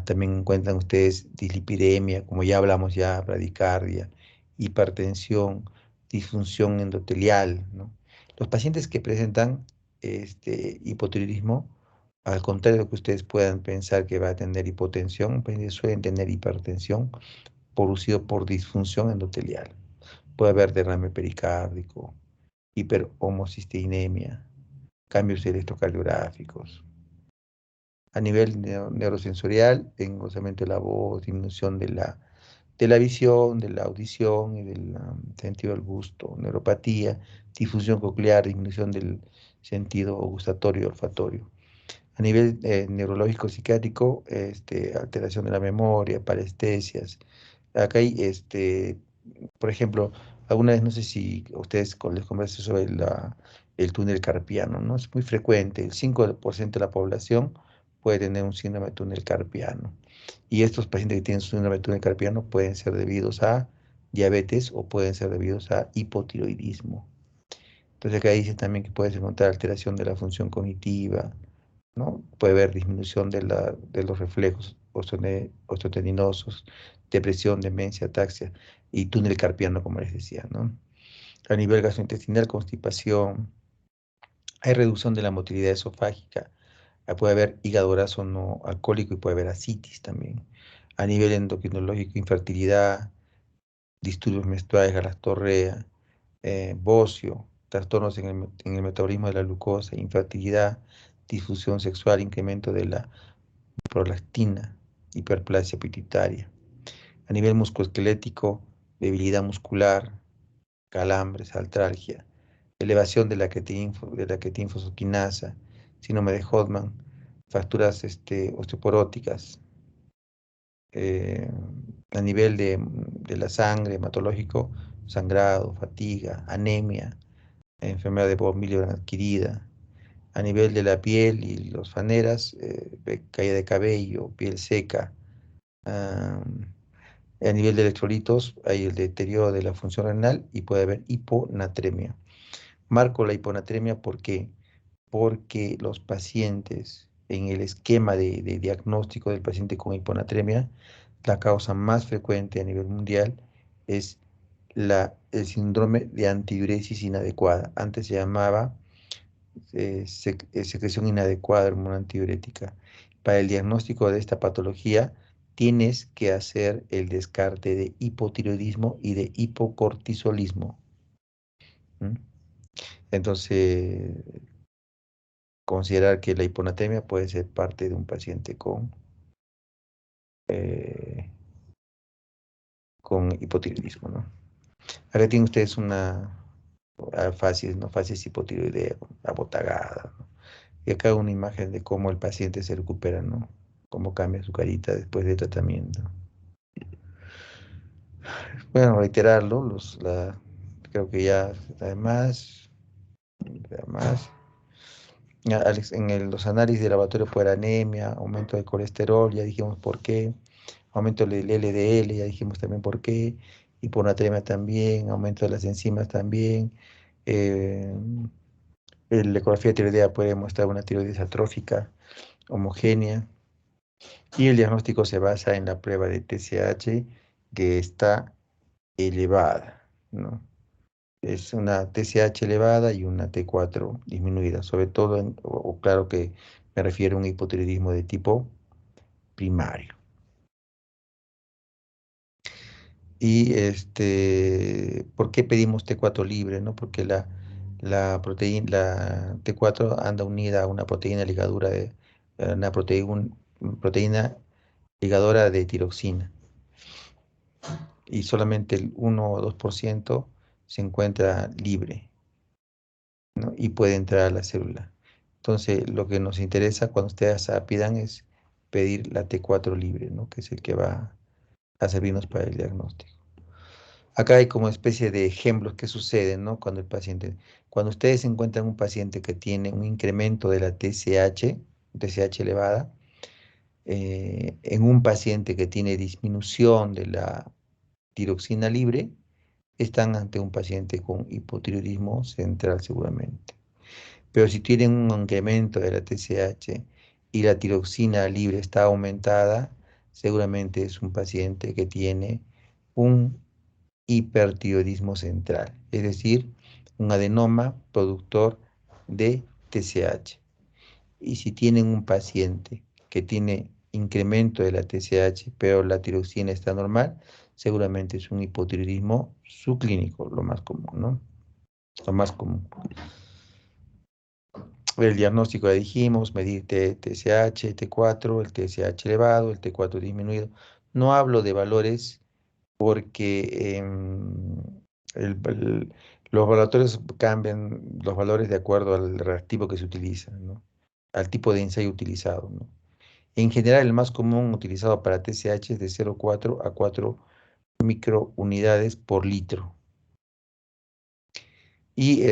también encuentran ustedes dislipidemia, como ya hablamos ya, bradicardia, hipertensión, disfunción endotelial, ¿no? Los pacientes que presentan hipotiroidismo, al contrario de lo que ustedes puedan pensar que va a tener hipotensión, pues suelen tener hipertensión producido por disfunción endotelial. Puede haber derrame pericárdico, hiperhomocisteinemia, cambios electrocardiográficos. A nivel neurosensorial, engrosamiento de la voz, disminución de la visión, de la audición y del sentido del gusto, neuropatía, difusión coclear, disminución del sentido gustatorio y olfatorio. A nivel neurológico psiquiátrico, alteración de la memoria, parestesias. Acá hay, por ejemplo, alguna vez no sé si a ustedes les conversé sobre el túnel carpiano, ¿no? Es muy frecuente, el 5% de la población puede tener un síndrome de túnel carpiano. Y estos pacientes que tienen síndrome de túnel carpiano pueden ser debidos a diabetes o pueden ser debidos a hipotiroidismo. Entonces acá dice también que puedes encontrar alteración de la función cognitiva, ¿no? Puede haber disminución de los reflejos osteotendinosos, depresión, demencia, ataxia y túnel carpiano, como les decía, ¿no? A nivel gastrointestinal, constipación, hay reducción de la motilidad esofágica, puede haber hígado graso no alcohólico y puede haber ascitis también. A nivel endocrinológico, infertilidad, disturbios menstruales, galactorrea, bocio, trastornos en el metabolismo de la glucosa, infertilidad, disfunción sexual, incremento de la prolactina, hiperplasia pituitaria. A nivel musculoesquelético, debilidad muscular, calambres, artralgia, elevación de la ketinfosfoquinasa, síndrome de Hodgman, fracturas osteoporóticas, a nivel de la sangre, hematológico, sangrado, fatiga, anemia, enfermedad de von Willebrand adquirida. A nivel de la piel y los faneras, caída de cabello, piel seca. A nivel de electrolitos hay el deterioro de la función renal y puede haber hiponatremia. Marco la hiponatremia, ¿por qué? Porque los pacientes, en el esquema de diagnóstico del paciente con hiponatremia, la causa más frecuente a nivel mundial es el síndrome de antidiuresis inadecuada. Antes se llamaba secreción inadecuada de hormona antidiurética. Para el diagnóstico de esta patología, tienes que hacer el descarte de hipotiroidismo y de hipocortisolismo. ¿Mm? Entonces, considerar que la hiponatremia puede ser parte de un paciente eh, con hipotiroidismo, ¿no? Acá tienen ustedes una facies, ¿no? Facies hipotiroidea, abotagada, ¿no? Y acá una imagen de cómo el paciente se recupera, ¿no? Cómo cambia su carita después del tratamiento. Bueno, reiterarlo, creo que ya, además, ya, Alex, los análisis de laboratorio por anemia, aumento de colesterol, ya dijimos por qué, aumento del LDL, ya dijimos también por qué, hiponatremia también, aumento de las enzimas también, eh, la ecografía tiroidea puede mostrar una tiroides atrófica homogénea, y el diagnóstico se basa en la prueba de TSH que está elevada, ¿no? Es una TSH elevada y una T4 disminuida, sobre todo, o claro que me refiero a un hipotiroidismo de tipo primario. Y ¿por qué pedimos T4 libre, no? Porque la T4 anda unida a una proteína ligadura una proteína ligadora de tiroxina, y solamente el 1 o 2% se encuentra libre, ¿no? Y puede entrar a la célula. Entonces, lo que nos interesa cuando ustedes pidan es pedir la T4 libre, ¿no? Que es el que va a servirnos para el diagnóstico. Acá hay como especie de ejemplos que suceden, ¿no? Cuando ustedes encuentran un paciente que tiene un incremento de la TSH elevada, en un paciente que tiene disminución de la tiroxina libre, están ante un paciente con hipotiroidismo central seguramente. Pero si tienen un incremento de la TSH y la tiroxina libre está aumentada, seguramente es un paciente que tiene un hipertiroidismo central, es decir, un adenoma productor de TSH. Y si tienen un paciente que tiene incremento de la TSH, pero la tiroxina está normal, seguramente es un hipotiroidismo subclínico, lo más común, ¿no? Lo más común. El diagnóstico ya dijimos, medir TSH, T4, el TSH elevado, el T4 disminuido. No hablo de valores porque los laboratorios cambian los valores de acuerdo al reactivo que se utiliza, ¿no? Al tipo de ensayo utilizado, ¿no? En general, el más común utilizado para TSH es de 0,4 a 4 microunidades por litro. Y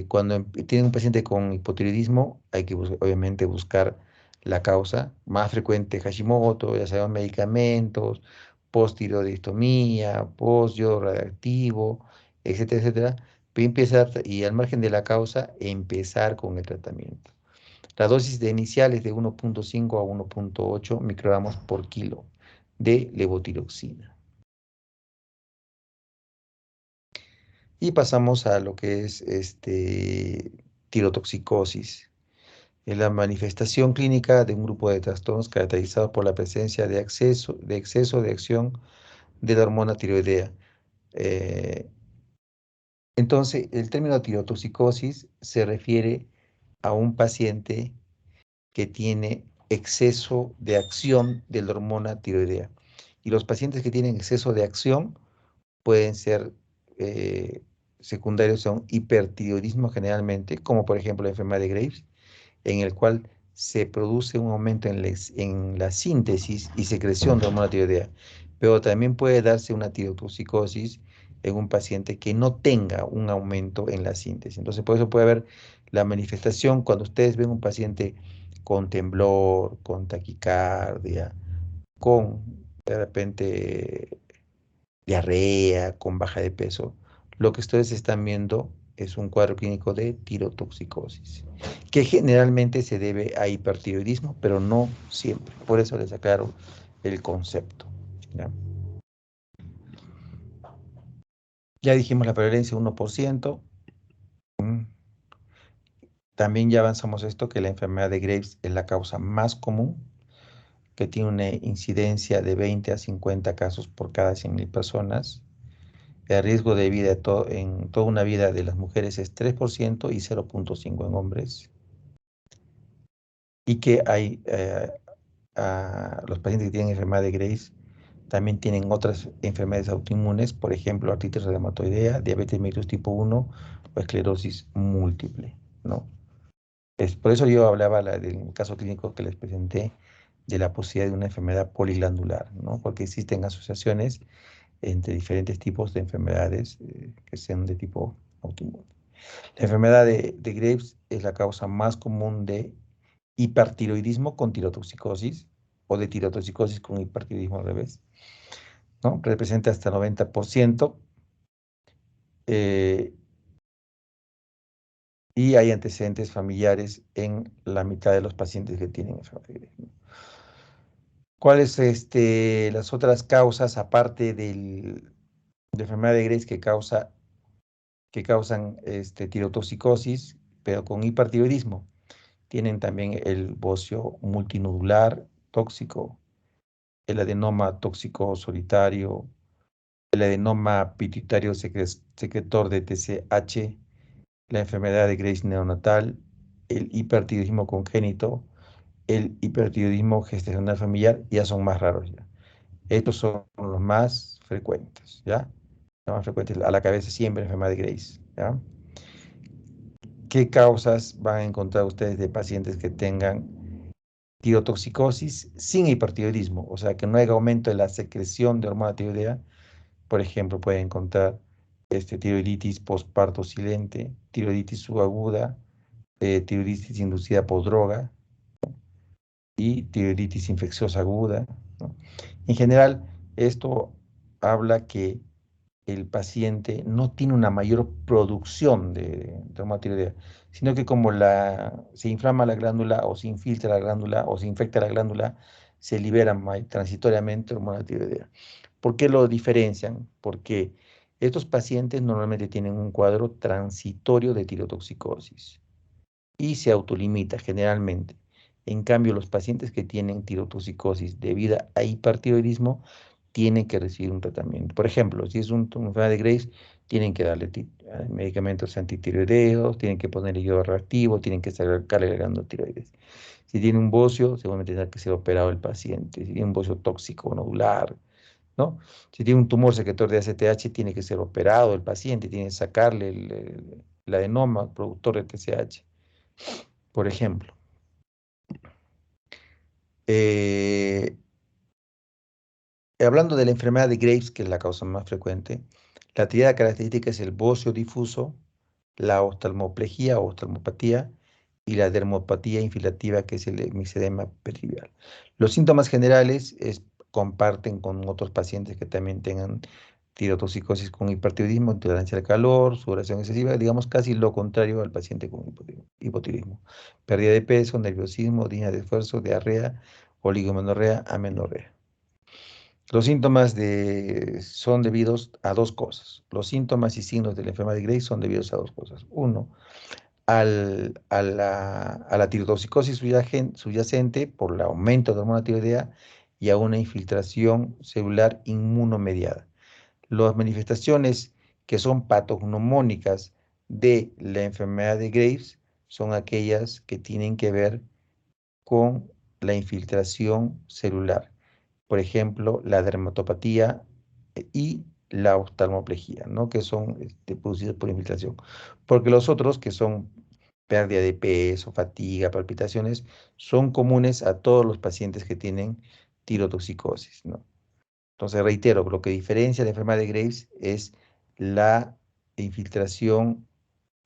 cuando tienen un paciente con hipotiroidismo, hay que obviamente buscar la causa más frecuente, Hashimoto, ya sea medicamentos, postiroidistomía, postyodo radioactivo, etcétera, etcétera. Pero y al margen de la causa, empezar con el tratamiento. La dosis inicial es de 1,5 a 1,8 microgramos por kilo de levotiroxina. Y pasamos a lo que es tirotoxicosis. Es la manifestación clínica de un grupo de trastornos caracterizados por la presencia de exceso de acción de la hormona tiroidea. Eh, entonces, el término tirotoxicosis se refiere a un paciente que tiene exceso de acción de la hormona tiroidea. Y los pacientes que tienen exceso de acción pueden ser secundarios a un hipertiroidismo generalmente, como por ejemplo la enfermedad de Graves, en el cual se produce un aumento en la síntesis y secreción de hormona tiroidea, pero también puede darse una tirotoxicosis en un paciente que no tenga un aumento en la síntesis. Entonces, por eso puede haber la manifestación cuando ustedes ven un paciente con temblor, con taquicardia, con de repente diarrea, con baja de peso. Lo que ustedes están viendo es un cuadro clínico de tirotoxicosis, que generalmente se debe a hipertiroidismo, pero no siempre. Por eso les aclaro el concepto. ¿Ya? Ya dijimos la prevalencia 1%. También ya avanzamos esto, que la enfermedad de Graves es la causa más común, que tiene una incidencia de 20 a 50 casos por cada 100.000 personas. El riesgo de vida en toda una vida de las mujeres es 3% y 0,5 en hombres. Y que los pacientes que tienen enfermedad de Graves también tienen otras enfermedades autoinmunes, por ejemplo, artritis reumatoidea, diabetes mellitus tipo 1 o esclerosis múltiple, ¿no? Por eso yo hablaba del caso clínico que les presenté de la posibilidad de una enfermedad poliglandular, ¿no? Porque existen asociaciones entre diferentes tipos de enfermedades que sean de tipo autoinmune. La enfermedad de Graves es la causa más común de hipertiroidismo con tirotoxicosis o de tirotoxicosis con hipertiroidismo al revés, ¿no? Representa hasta 90%, eh, y hay antecedentes familiares en la mitad de los pacientes que tienen enfermedad de Graves, ¿no? ¿Cuáles las otras causas, aparte de enfermedad de Graves que causan tirotoxicosis, pero con hipertiroidismo? Tienen también el bocio multinodular tóxico, el adenoma tóxico solitario, el adenoma pituitario secretor de TSH, la enfermedad de Graves neonatal, el hipertiroidismo congénito, el hipertiroidismo gestacional familiar, ya son más raros ya. Estos son los más frecuentes, ¿ya? Los más frecuentes, a la cabeza siempre enfermedad de Graves, ¿ya? ¿Qué causas van a encontrar ustedes de pacientes que tengan tirotoxicosis sin hipertiroidismo? O sea, que no haya aumento de la secreción de hormona tiroidea. Por ejemplo, pueden encontrar tiroiditis postparto silente, tiroiditis subaguda, tiroiditis inducida por droga y tiroiditis infecciosa aguda, ¿no? En general, esto habla que el paciente no tiene una mayor producción de hormona tiroidea, sino que como se inflama la glándula o se infiltra la glándula o se infecta la glándula, se libera transitoriamente hormona tiroidea. ¿Por qué lo diferencian? Porque estos pacientes normalmente tienen un cuadro transitorio de tirotoxicosis y se autolimita generalmente. En cambio, los pacientes que tienen tirotoxicosis debido a hipertiroidismo tienen que recibir un tratamiento. Por ejemplo, si es una enfermedad de Graves, tienen que darle medicamentos antitiroideos, tienen que ponerle yodo reactivo, tienen que sacarle la glándula tiroides. Si tiene un bocio, seguramente tendrá que ser operado el paciente. Si tiene un bocio tóxico nodular, ¿no? Si tiene un tumor secretor de ACTH, tiene que ser operado el paciente, tiene que sacarle el adenoma productor de TSH, por ejemplo. Eh, Hablando de la enfermedad de Graves, que es la causa más frecuente, la tríada característica es el bocio difuso, la oftalmoplejía o oftalmopatía y la dermopatía infilativa, que es el hemixedema perivial. Los síntomas generales comparten con otros pacientes que también tengan tirotoxicosis con hipertiroidismo, intolerancia al calor, sudoración excesiva, digamos casi lo contrario al paciente con hipotiroidismo. Pérdida de peso, nerviosismo, disnea de esfuerzo, diarrea, oligomenorrea, amenorrea. Los síntomas son debidos a dos cosas. Los síntomas y signos de la enfermedad de Graves son debidos a dos cosas. Uno, a la tirotoxicosis subyacente por el aumento de hormona tiroidea y a una infiltración celular inmunomediada. Las manifestaciones que son patognomónicas de la enfermedad de Graves son aquellas que tienen que ver con la infiltración celular. Por ejemplo, la dermatopatía y la oftalmoplejía, ¿no? Que son producidas por infiltración. Porque los otros, que son pérdida de peso, fatiga, palpitaciones, son comunes a todos los pacientes que tienen tirotoxicosis, ¿no? Entonces, reitero, lo que diferencia la enfermedad de Graves es la infiltración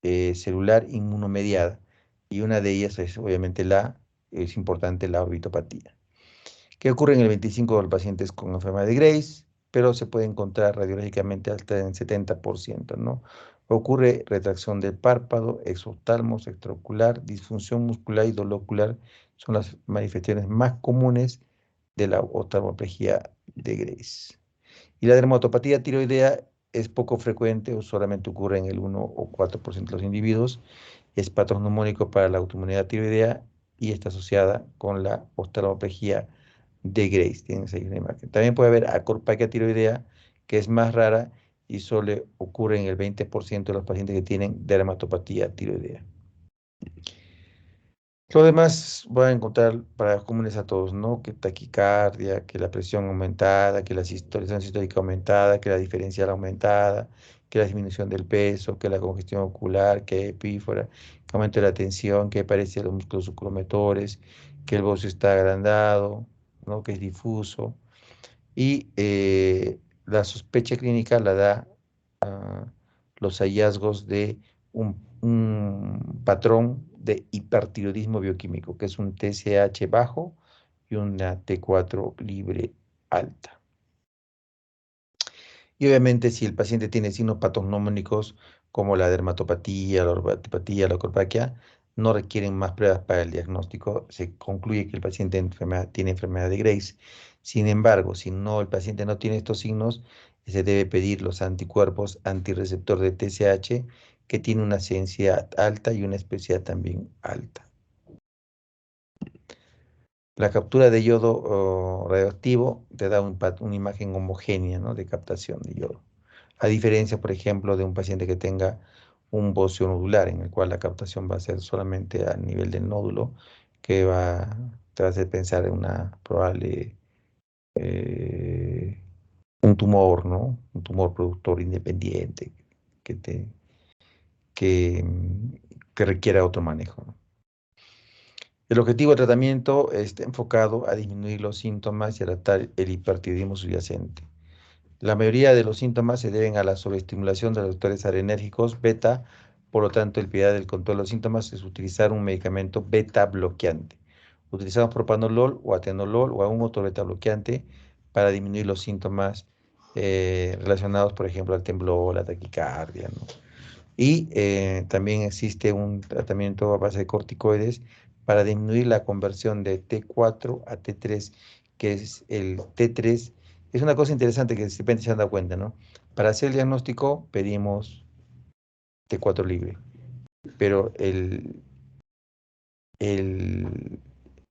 celular inmunomediada, y una de ellas es obviamente es importante, la orbitopatía, que ocurre en el 25% de los pacientes con enfermedad de Graves, pero se puede encontrar radiológicamente hasta en 70%, ¿no? Ocurre retracción del párpado, exoftalmos, extraocular, disfunción muscular y dolor ocular, son las manifestaciones más comunes de la oftalmoplegia de Graves. Y la dermatopatía tiroidea es poco frecuente o solamente ocurre en el 1 o 4% de los individuos. Es patognomónico para la autoinmunidad tiroidea y está asociada con la oftalmoplegia de Graves. Tienes ahí una imagen. También puede haber acorpaquia tiroidea, que es más rara y solo ocurre en el 20% de los pacientes que tienen dermatopatía tiroidea. Lo demás voy a encontrar para comunes a todos, ¿no? Que taquicardia, que la presión aumentada, que la sistolización sistólica aumentada, que la diferencial aumentada, que la disminución del peso, que la congestión ocular, que hay epífora, que aumento de la tensión, que aparece los músculos sucromotores, que el bocio está agrandado, ¿no? Que es difuso. Y la sospecha clínica la da los hallazgos de un patrón de hipertiroidismo bioquímico, que es un TSH bajo y una T4 libre alta. Y obviamente si el paciente tiene signos patognomónicos como la dermatopatía, la orbitopatía, la corpaquia, no requieren más pruebas para el diagnóstico. Se concluye que el paciente tiene enfermedad de Graves. Sin embargo, si no, el paciente no tiene estos signos, se debe pedir los anticuerpos antirreceptor de TSH, que tiene una sensibilidad alta y una especificidad también alta. La captura de yodo radioactivo te da una imagen homogénea, ¿no? De captación de yodo. A diferencia, por ejemplo, de un paciente que tenga un bocio nodular, en el cual la captación va a ser solamente a nivel del nódulo, te va a hacer pensar en una probable, eh, un tumor, ¿no? Un tumor productor independiente que, te, que requiera otro manejo, ¿no? El objetivo del tratamiento está enfocado a disminuir los síntomas y a tratar el hipertiroidismo subyacente. La mayoría de los síntomas se deben a la sobreestimulación de los receptores adrenérgicos beta, por lo tanto, el piedad del control de los síntomas es utilizar un medicamento beta bloqueante. Utilizamos propanolol o atenolol o algún otro beta bloqueante para disminuir los síntomas relacionados, por ejemplo, al temblor, la taquicardia, ¿no? Y también existe un tratamiento a base de corticoides para disminuir la conversión de T4 a T3, que es el T3. Es una cosa interesante que de repente se han dado cuenta, ¿no? Para hacer el diagnóstico pedimos T4 libre, pero el-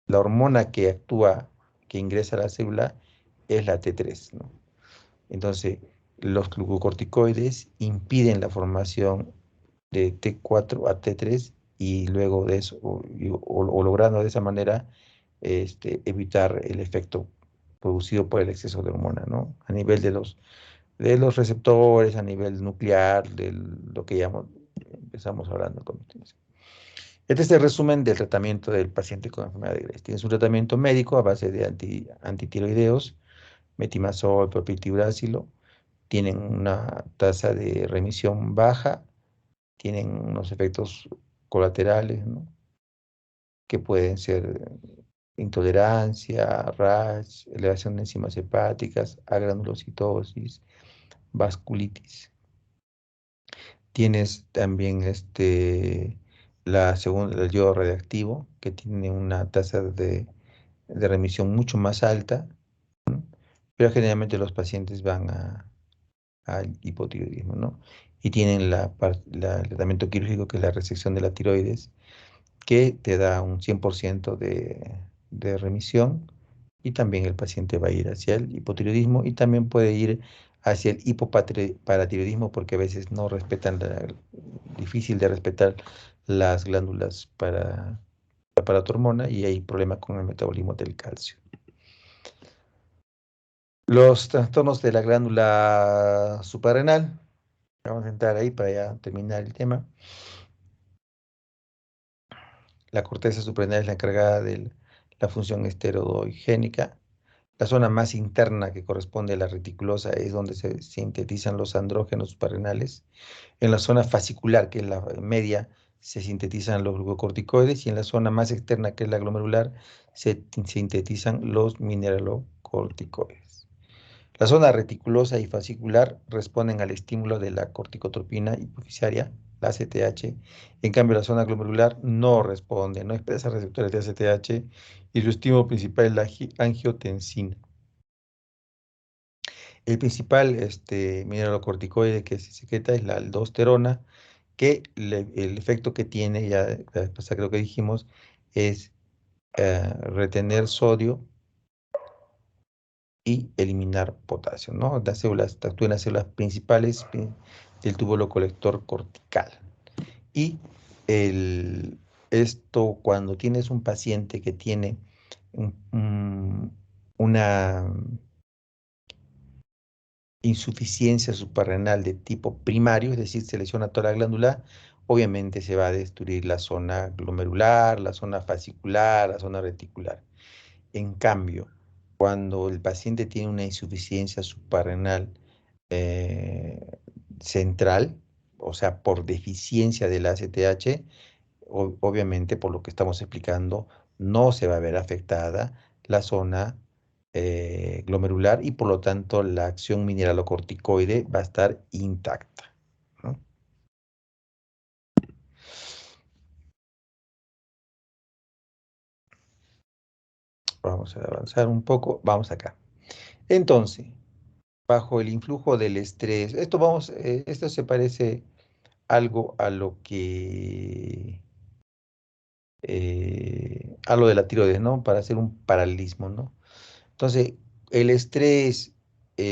la hormona que actúa, que ingresa a la célula, es la T3, ¿no? Entonces, los glucocorticoides impiden la formación de T4 a T3 y luego de eso, o logrando de esa manera evitar el efecto producido por el exceso de hormona, ¿no? A nivel de los receptores, a nivel nuclear, de lo que empezamos hablando. Este es el resumen del tratamiento del paciente con enfermedad de Graves. Tienes un tratamiento médico a base de antitiroideos, metimazol, propiltiuracilo. Tienen una tasa de remisión baja, tienen unos efectos colaterales, ¿no? Que pueden ser intolerancia, rash, elevación de enzimas hepáticas, agranulocitosis, vasculitis. Tienes también el yodo radiactivo, que tiene una tasa de remisión mucho más alta, ¿no? Pero generalmente los pacientes van al hipotiroidismo, ¿no? Y tienen el tratamiento quirúrgico, que es la resección de la tiroides, que te da un 100% de remisión, y también el paciente va a ir hacia el hipotiroidismo y también puede ir hacia el hipoparatiroidismo, porque a veces no respetan, difícil de respetar las glándulas para tu hormona, y hay problemas con el metabolismo del calcio. Los trastornos de la glándula suprarrenal, vamos a entrar ahí para ya terminar el tema. La corteza suprarrenal es la encargada de la función esteroidogénica. La zona más interna que corresponde a la reticulosa es donde se sintetizan los andrógenos suprarrenales. En la zona fascicular, que es la media, se sintetizan los glucocorticoides, y en la zona más externa, que es la glomerular, se sintetizan los mineralocorticoides. La zona reticulosa y fascicular responden al estímulo de la corticotropina hipoficiaria, la ACTH. En cambio, la zona glomerular no responde, no expresa receptores de ACTH, y su estímulo principal es la angiotensina. El principal mineralocorticoide que se secreta es la aldosterona, que el efecto que tiene, ya la vez pasada creo que dijimos, es retener sodio y eliminar potasio, ¿no? Las células, actúan las células principales del túbulo colector cortical. Y esto, cuando tienes un paciente que tiene una insuficiencia suprarrenal de tipo primario, es decir, se lesiona toda la glándula, obviamente se va a destruir la zona glomerular, la zona fascicular, la zona reticular. En cambio, cuando el paciente tiene una insuficiencia suprarrenal central, o sea, por deficiencia del ACTH, obviamente, por lo que estamos explicando, no se va a ver afectada la zona glomerular, y por lo tanto la acción mineralocorticoide va a estar intacta, ¿no? Vamos a avanzar un poco, vamos acá. Entonces, bajo el influjo del estrés, esto se parece algo a lo que a lo de la tiroides, ¿no? Para hacer un paralelismo, ¿no? Entonces, el estrés, la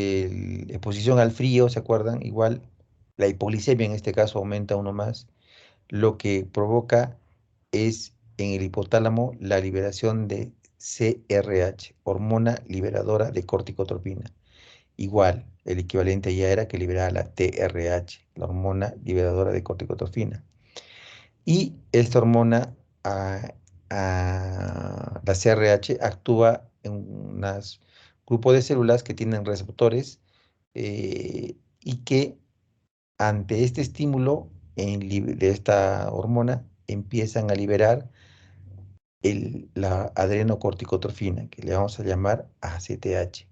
exposición al frío, ¿se acuerdan? Igual, la hipoglicemia en este caso aumenta uno más. Lo que provoca es en el hipotálamo la liberación de CRH, hormona liberadora de corticotropina. Igual, el equivalente ya era que liberaba la TRH, la hormona liberadora de corticotropina. Y esta hormona, la CRH, actúa en un grupo de células que tienen receptores, y que ante este estímulo de esta hormona empiezan a liberar la adrenocorticotrofina, que le vamos a llamar ACTH.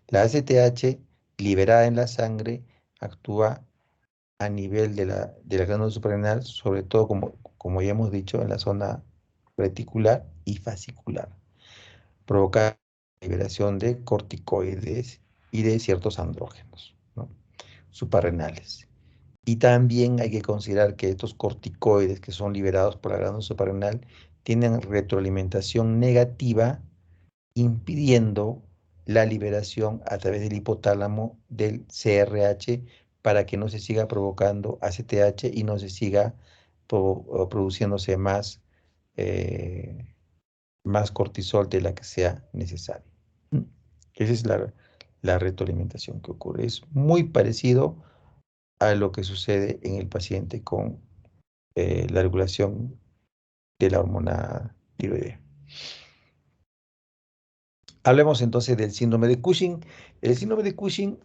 La ACTH liberada en la sangre actúa a nivel de la glándula suprarrenal, sobre todo, como ya hemos dicho, en la zona reticular y fascicular, provoca la liberación de corticoides y de ciertos andrógenos, ¿no? Suprarrenales. Y también hay que considerar que estos corticoides que son liberados por la glándula suprarrenal tienen retroalimentación negativa, impidiendo la liberación a través del hipotálamo del CRH, para que no se siga provocando ACTH y no se siga produciéndose eh, más cortisol de la que sea necesaria. Esa es la retroalimentación que ocurre. Es muy parecido a lo que sucede en el paciente con la regulación de la hormona tiroidea. Hablemos entonces del síndrome de Cushing. El síndrome de Cushing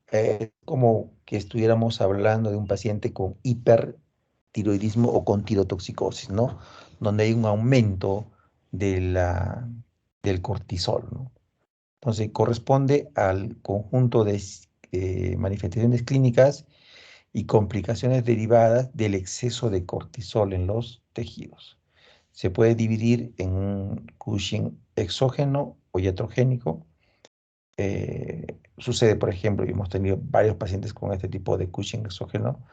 es como que estuviéramos hablando de un paciente con hipertiroidismo o con tirotoxicosis, ¿no? Donde hay un aumento del cortisol, ¿no? Entonces, corresponde al conjunto de manifestaciones clínicas y complicaciones derivadas del exceso de cortisol en los tejidos. Se puede dividir en un Cushing exógeno o iatrogénico. Sucede, por ejemplo, y hemos tenido varios pacientes con este tipo de Cushing exógeno.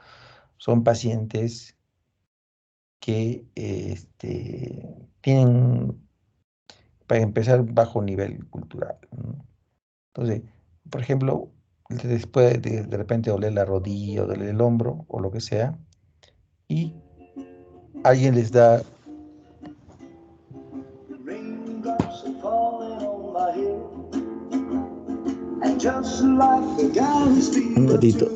Son pacientes que tienen, para empezar, bajo nivel cultural, ¿no? Entonces, por ejemplo, después de repente doler la rodilla o doler el hombro o lo que sea, y alguien les da un ratito.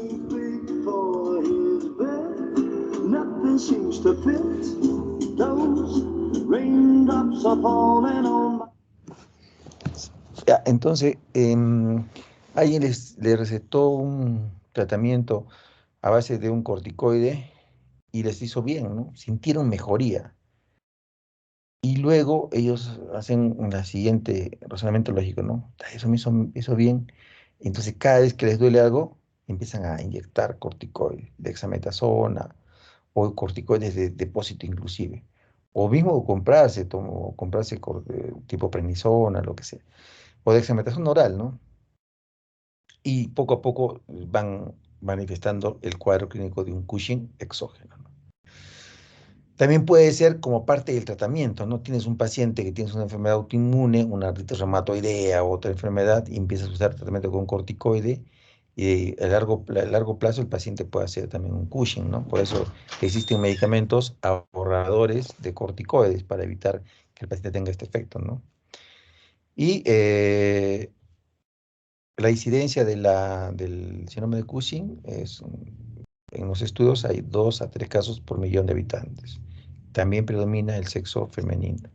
Ya, entonces, alguien le recetó un tratamiento a base de un corticoide y les hizo bien, ¿no? Sintieron mejoría. Y luego ellos hacen la siguiente razonamiento lógico, ¿no? Eso me hizo bien. Entonces, cada vez que les duele algo, empiezan a inyectar corticoides, dexametasona o corticoides de depósito inclusive. O mismo comprarse tipo prednisona, lo que sea. O dexametasona oral, ¿no? Y poco a poco van manifestando el cuadro clínico de un Cushing exógeno, ¿no? También puede ser como parte del tratamiento, ¿no? Tienes un paciente que tienes una enfermedad autoinmune, una artritis reumatoidea, otra enfermedad, y empiezas a usar tratamiento con corticoide, y a largo plazo el paciente puede hacer también un Cushing, ¿no? Por eso existen medicamentos ahorradores de corticoides para evitar que el paciente tenga este efecto, ¿no? Y la incidencia del síndrome de Cushing en los estudios hay 2 a 3 casos por millón de habitantes. También predomina el sexo femenino.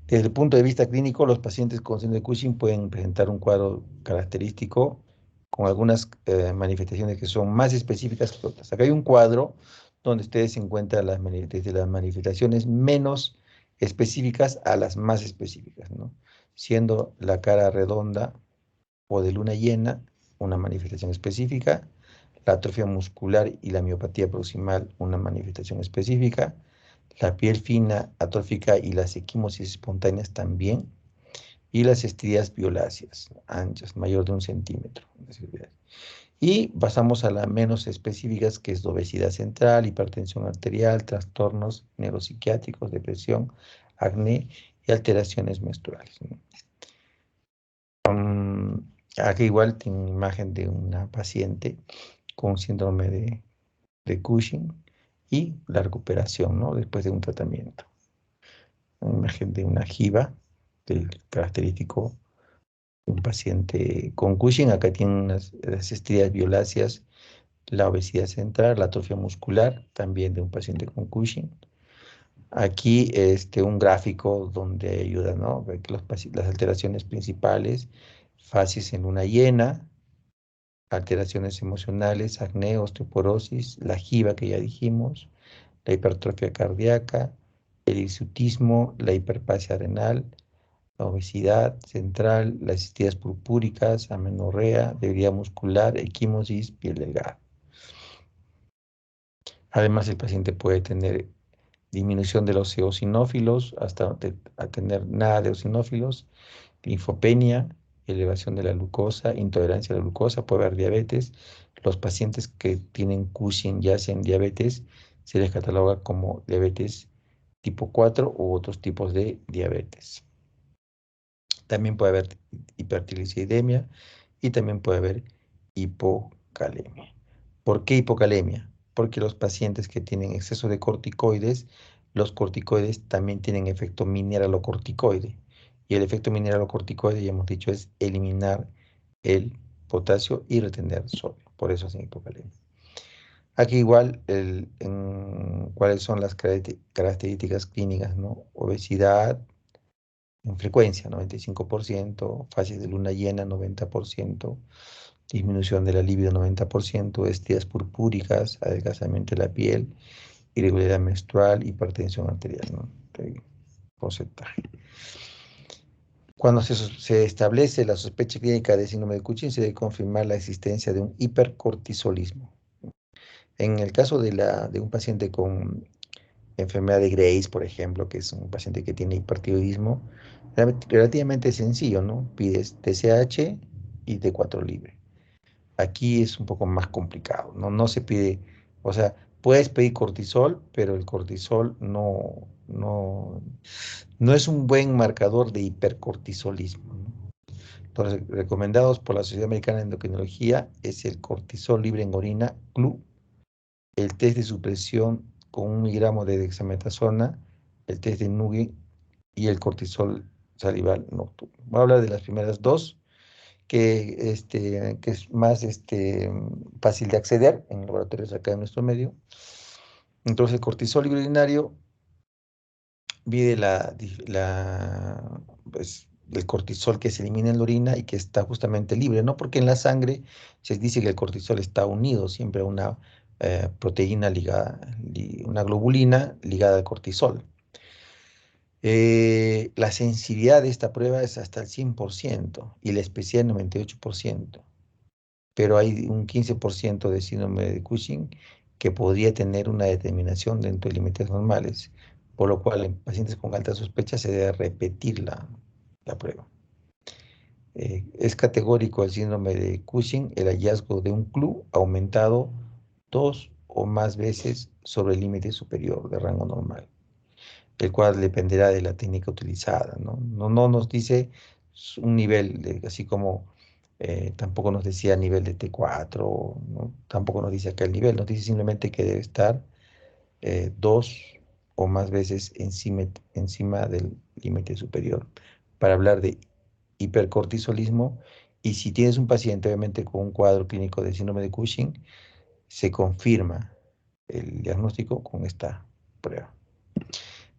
Desde el punto de vista clínico, los pacientes con síndrome de Cushing pueden presentar un cuadro característico con algunas manifestaciones que son más específicas que otras. Acá hay un cuadro donde ustedes encuentran desde las manifestaciones menos específicas a las más específicas, ¿no? Siendo la cara redonda o de luna llena una manifestación específica, la atrofia muscular y la miopatía proximal una manifestación específica, la piel fina, atrófica y las equimosis espontáneas también, y las estrías violáceas, anchas, mayor de 1 centímetro. Y pasamos a las menos específicas, que es obesidad central, hipertensión arterial, trastornos neuropsiquiátricos, depresión, acné y alteraciones menstruales, ¿no? Aquí igual tiene imagen de una paciente con síndrome de Cushing y la recuperación, ¿no? Después de un tratamiento. Una imagen de una jiba, del característico de un paciente con Cushing. Acá tienen las estrías violáceas, la obesidad central, la atrofia muscular, también de un paciente con Cushing. Aquí un gráfico donde ayuda, ¿no? Ver que las alteraciones principales, fases en luna llena, alteraciones emocionales, acné, osteoporosis, la jiba que ya dijimos, la hipertrofia cardíaca, el hirsutismo, la hiperplasia renal, la obesidad central, las estrías purpúricas, amenorrea, debilidad muscular, equimosis, piel delgada. Además, el paciente puede tener disminución de los eosinófilos hasta a tener nada de eosinófilos, linfopenia, elevación de la glucosa, intolerancia a la glucosa, puede haber diabetes. Los pacientes que tienen Cushing ya hacen diabetes, se les cataloga como diabetes tipo 4 u otros tipos de diabetes. También puede haber hipertrigliceridemia y también puede haber hipocalemia. ¿Por qué hipocalemia? Porque los pacientes que tienen exceso de corticoides, los corticoides también tienen efecto mineralocorticoide. Y el efecto mineralocorticoide, ya hemos dicho, es eliminar el potasio y retener sodio. Por eso hacen hipocalemia. Aquí igual, cuáles son las características clínicas, ¿no? Obesidad, en frecuencia, 95%, fases de luna llena, 90%, disminución de la libido, 90%, estrías purpúricas, adelgazamiento de la piel, irregularidad menstrual, hipertensión arterial, ¿no? Porcentaje. Cuando se establece la sospecha clínica de síndrome de Cushing, se debe confirmar la existencia de un hipercortisolismo. En el caso de un paciente con enfermedad de Graves, por ejemplo, que es un paciente que tiene hipertiroidismo, relativamente sencillo, ¿no? Pides TSH y T4 libre. Aquí es un poco más complicado, ¿no? No se pide, o sea, puedes pedir cortisol, pero el cortisol no es un buen marcador de hipercortisolismo, ¿no? Los recomendados por la Sociedad Americana de Endocrinología es el cortisol libre en orina, CLU, el test de supresión con 1 miligramo de dexametasona, el test de Nugget y el cortisol salival nocturno. Voy a hablar de las primeras dos, que es más fácil de acceder en laboratorios acá en nuestro medio. Entonces, el cortisol libre urinario mide pues, el cortisol que se elimina en la orina y que está justamente libre, ¿no? Porque en la sangre se dice que el cortisol está unido siempre a una proteína ligada, una globulina ligada al cortisol. La sensibilidad de esta prueba es hasta el 100% y la especial 98%, pero hay un 15% de síndrome de Cushing que podría tener una determinación dentro de límites normales, por lo cual en pacientes con alta sospecha se debe repetir la prueba. Es categórico el síndrome de Cushing el hallazgo de un club aumentado 2 o más veces sobre el límite superior de rango normal, el cual dependerá de la técnica utilizada, ¿no? No nos dice un nivel, así como tampoco nos decía nivel de T4, ¿no? Tampoco nos dice acá el nivel, nos dice simplemente que debe estar 2 o más veces encima del límite superior para hablar de hipercortisolismo. Y si tienes un paciente, obviamente, con un cuadro clínico de síndrome de Cushing, se confirma el diagnóstico con esta prueba.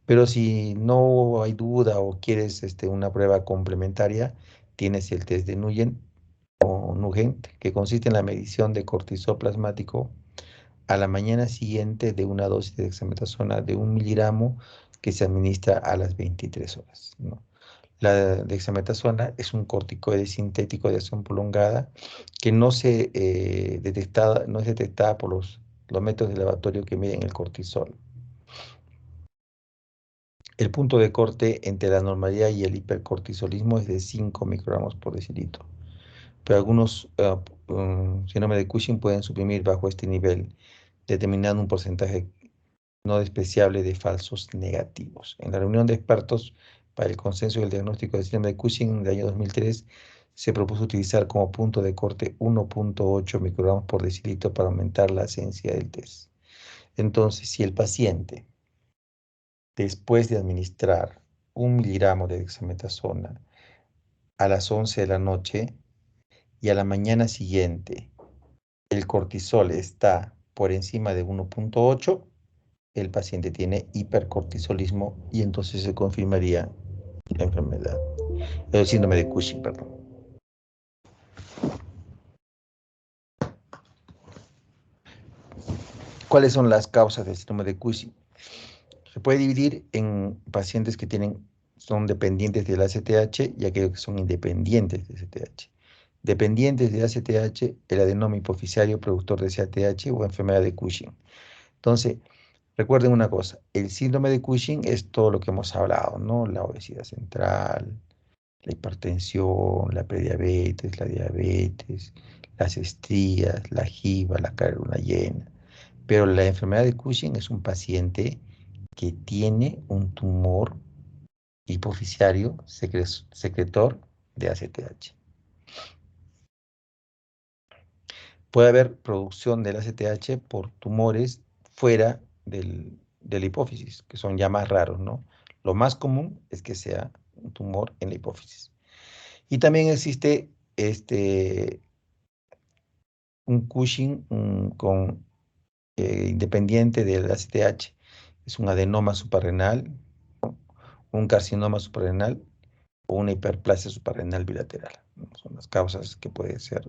Pero si no hay duda o quieres una prueba complementaria, tienes el test de Nugent o Nugent, que consiste en la medición de cortisol plasmático a la mañana siguiente de una dosis de dexametasona de 1 miligramo que se administra a las 23 horas, ¿no? La dexametasona es un corticoide sintético de acción prolongada que no es detectada por los métodos de laboratorio que miden el cortisol. El punto de corte entre la normalidad y el hipercortisolismo es de 5 microgramos por decilitro, pero algunos síndrome de Cushing pueden suprimir bajo este nivel, determinando un porcentaje no despreciable de falsos negativos. En la reunión de expertos para el consenso y el diagnóstico del síndrome de Cushing en el año 2003, se propuso utilizar como punto de corte 1.8 microgramos por decilitro para aumentar la sensibilidad del test. Entonces, si el paciente, después de administrar 1 miligramo de dexametasona a las 11 de la noche y a la mañana siguiente, el cortisol está por encima de 1.8, el paciente tiene hipercortisolismo y entonces se confirmaría la enfermedad, el síndrome de Cushing, perdón. ¿Cuáles son las causas del síndrome de Cushing? Se puede dividir en pacientes que son dependientes del ACTH y aquellos que son independientes del ACTH. Dependientes del ACTH, el adenoma hipoficiario productor de ACTH o enfermedad de Cushing. Entonces, recuerden una cosa, el síndrome de Cushing es todo lo que hemos hablado, ¿no? La obesidad central, la hipertensión, la prediabetes, la diabetes, las estrías, la jiba, la cara de luna llena. Pero la enfermedad de Cushing es un paciente que tiene un tumor hipoficiario secretor de ACTH. Puede haber producción del ACTH por tumores fuera de la hipófisis, que son ya más raros, ¿no? Lo más común es que sea un tumor en la hipófisis. Y también existe un Cushing independiente del ACTH. Es un adenoma suprarrenal, un carcinoma suprarrenal o una hiperplasia suprarrenal bilateral, ¿no? Son las causas que pueden ser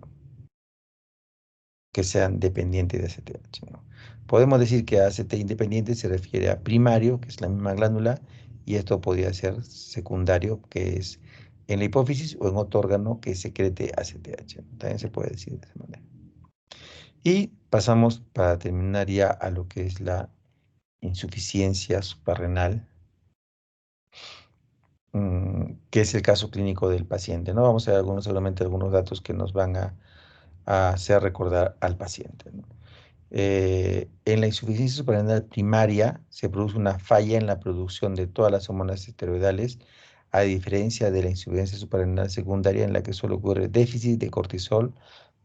que sean dependientes de ACTH, ¿no? Podemos decir que ACT independiente se refiere a primario, que es la misma glándula, y esto podría ser secundario, que es en la hipófisis o en otro órgano que secrete ACTH, ¿no? También se puede decir de esa manera. Y pasamos para terminar ya a lo que es la insuficiencia suprarrenal, que es el caso clínico del paciente, ¿no? Vamos a ver solamente algunos datos que nos van a hacer recordar al paciente, ¿no? En la insuficiencia suprarrenal primaria se produce una falla en la producción de todas las hormonas esteroidales, a diferencia de la insuficiencia suprarrenal secundaria en la que solo ocurre déficit de cortisol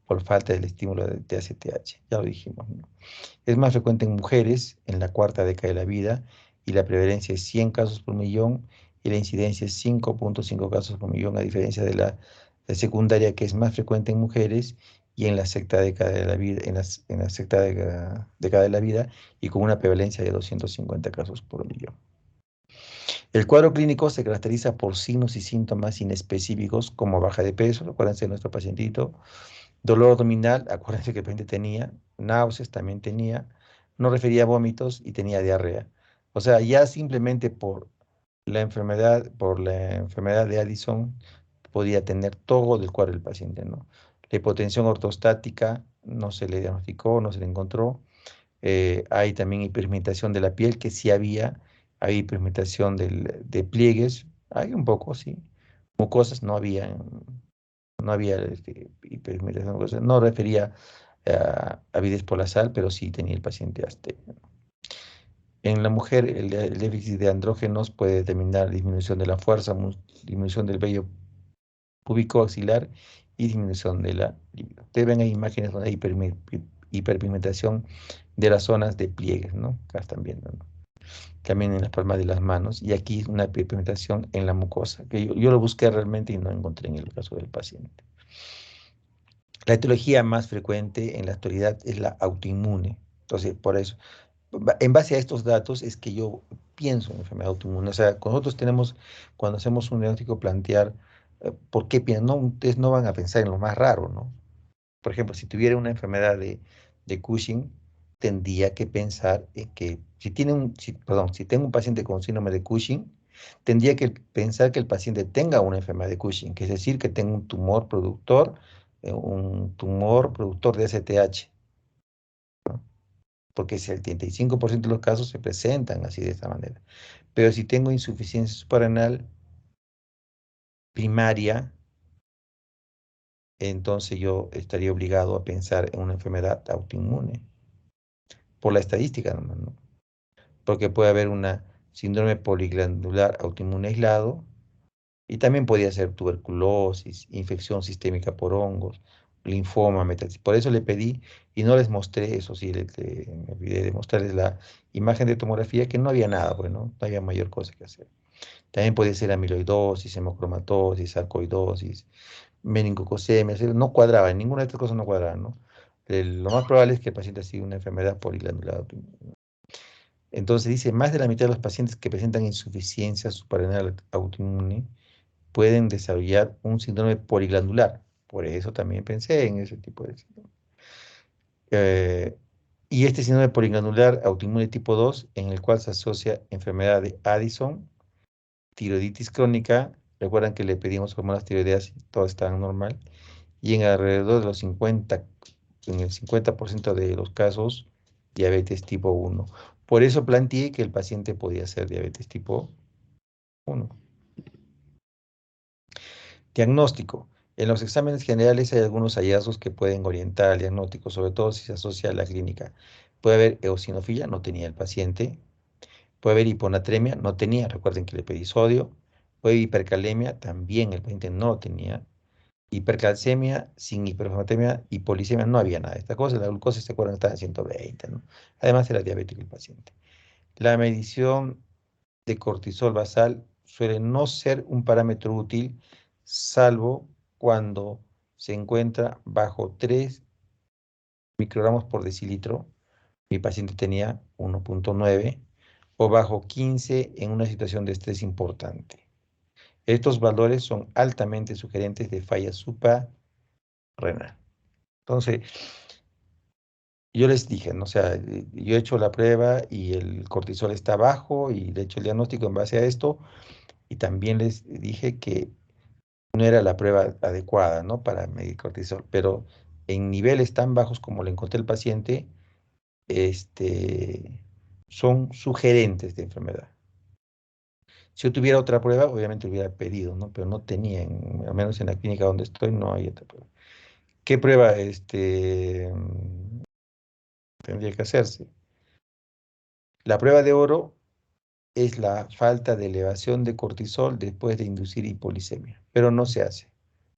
por falta del estímulo de ACTH. Ya lo dijimos, ¿no? Es más frecuente en mujeres en la cuarta década de la vida y la prevalencia es 100 casos por millón y la incidencia es 5.5 casos por millón, a diferencia de la secundaria, que es más frecuente en mujeres y en la sexta década de la vida, en la sexta década de la vida, y con una prevalencia de 250 casos por millón. El cuadro clínico se caracteriza por signos y síntomas inespecíficos como baja de peso, acuérdense de nuestro pacientito, dolor abdominal, acuérdense que el paciente tenía, náuseas también tenía, no refería a vómitos y tenía diarrea. O sea, ya simplemente por la enfermedad de Addison, podía tener todo el cuadro del paciente, ¿no? La hipotensión ortostática no se le diagnosticó, no se le encontró. Hay también hiperpigmentación de la piel, que sí había, hay hiperpigmentación de pliegues, hay un poco, sí. Mucosas no había, no había hiperpigmentación de mucosas, no refería a avidez por la sal, pero sí tenía el paciente astenia. En la mujer, el déficit de andrógenos puede determinar disminución de la fuerza, disminución del vello púbico axilar y disminución de la libido. Ustedes ven ahí imágenes donde hay hiperpigmentación de las zonas de pliegues, ¿no? Acá están viendo, ¿no? También en las palmas de las manos. Y aquí una hiperpigmentación en la mucosa, que yo lo busqué realmente y no encontré en el caso del paciente. La etiología más frecuente en la actualidad es la autoinmune. Entonces, por eso, en base a estos datos es que yo pienso en enfermedad autoinmune. O sea, nosotros tenemos, cuando hacemos un diagnóstico, plantear por qué piensan. No, ustedes no van a pensar en lo más raro, ¿no? Por ejemplo, si tuviera una enfermedad de Cushing, tendría que pensar en que, perdón, si tengo un paciente con síndrome de Cushing, tendría que pensar que el paciente tenga una enfermedad de Cushing, que es decir, que tenga un tumor productor de STH, ¿no? Porque el 75% de los casos se presentan así de esta manera. Pero si tengo insuficiencia suprarrenal primaria, entonces yo estaría obligado a pensar en una enfermedad autoinmune, por la estadística nomás, ¿no? Porque puede haber una síndrome poliglandular autoinmune aislado y también podría ser tuberculosis, infección sistémica por hongos, linfoma, metástasis. Por eso le pedí y no les mostré, eso sí, me olvidé de mostrarles la imagen de tomografía, que no había nada, bueno, no había mayor cosa que hacer. También podía ser amiloidosis, hemocromatosis, sarcoidosis, meningococemia, no cuadraba, ninguna de estas cosas no cuadraba, ¿no? Lo más probable es que el paciente siga una enfermedad poliglandular autoinmune. Entonces dice, más de la mitad de los pacientes que presentan insuficiencia suprarrenal autoinmune pueden desarrollar un síndrome poliglandular. Por eso también pensé en ese tipo de síndrome. Y este síndrome poliglandular autoinmune tipo 2, en el cual se asocia enfermedad de Addison, tiroiditis crónica, recuerdan que le pedimos hormonas tiroideas y todo estaba normal, y en alrededor de en el 50% de los casos, diabetes tipo 1. Por eso planteé que el paciente podía ser diabetes tipo 1. Diagnóstico. En los exámenes generales hay algunos hallazgos que pueden orientar al diagnóstico, sobre todo si se asocia a la clínica. Puede haber eosinofilia, no tenía el paciente. Puede haber hiponatremia, no tenía, recuerden que le pedí sodio. Puede haber hipercalemia, también el paciente no tenía. Hipercalcemia, sin hiperfosfatemia y polisemia, no había nada de esta cosa. La glucosa, se acuerdan, estaba en 120, ¿no? Además era diabético el paciente. La medición de cortisol basal suele no ser un parámetro útil, salvo cuando se encuentra bajo 3 microgramos por decilitro. Mi paciente tenía 1,9 o bajo 15 en una situación de estrés importante. Estos valores son altamente sugerentes de falla suprarrenal. Entonces, yo les dije, ¿no? O sea, yo he hecho la prueba y el cortisol está bajo y le he hecho el diagnóstico en base a esto, y también les dije que no era la prueba adecuada, ¿no? Para medir cortisol, pero en niveles tan bajos como le encontré al paciente, este, son sugerentes de enfermedad. Si yo tuviera otra prueba, obviamente hubiera pedido, ¿no? Pero no tenía, al menos en la clínica donde estoy, no hay otra prueba. ¿Qué prueba tendría que hacerse? La prueba de oro es la falta de elevación de cortisol después de inducir hipoglicemia, pero no se hace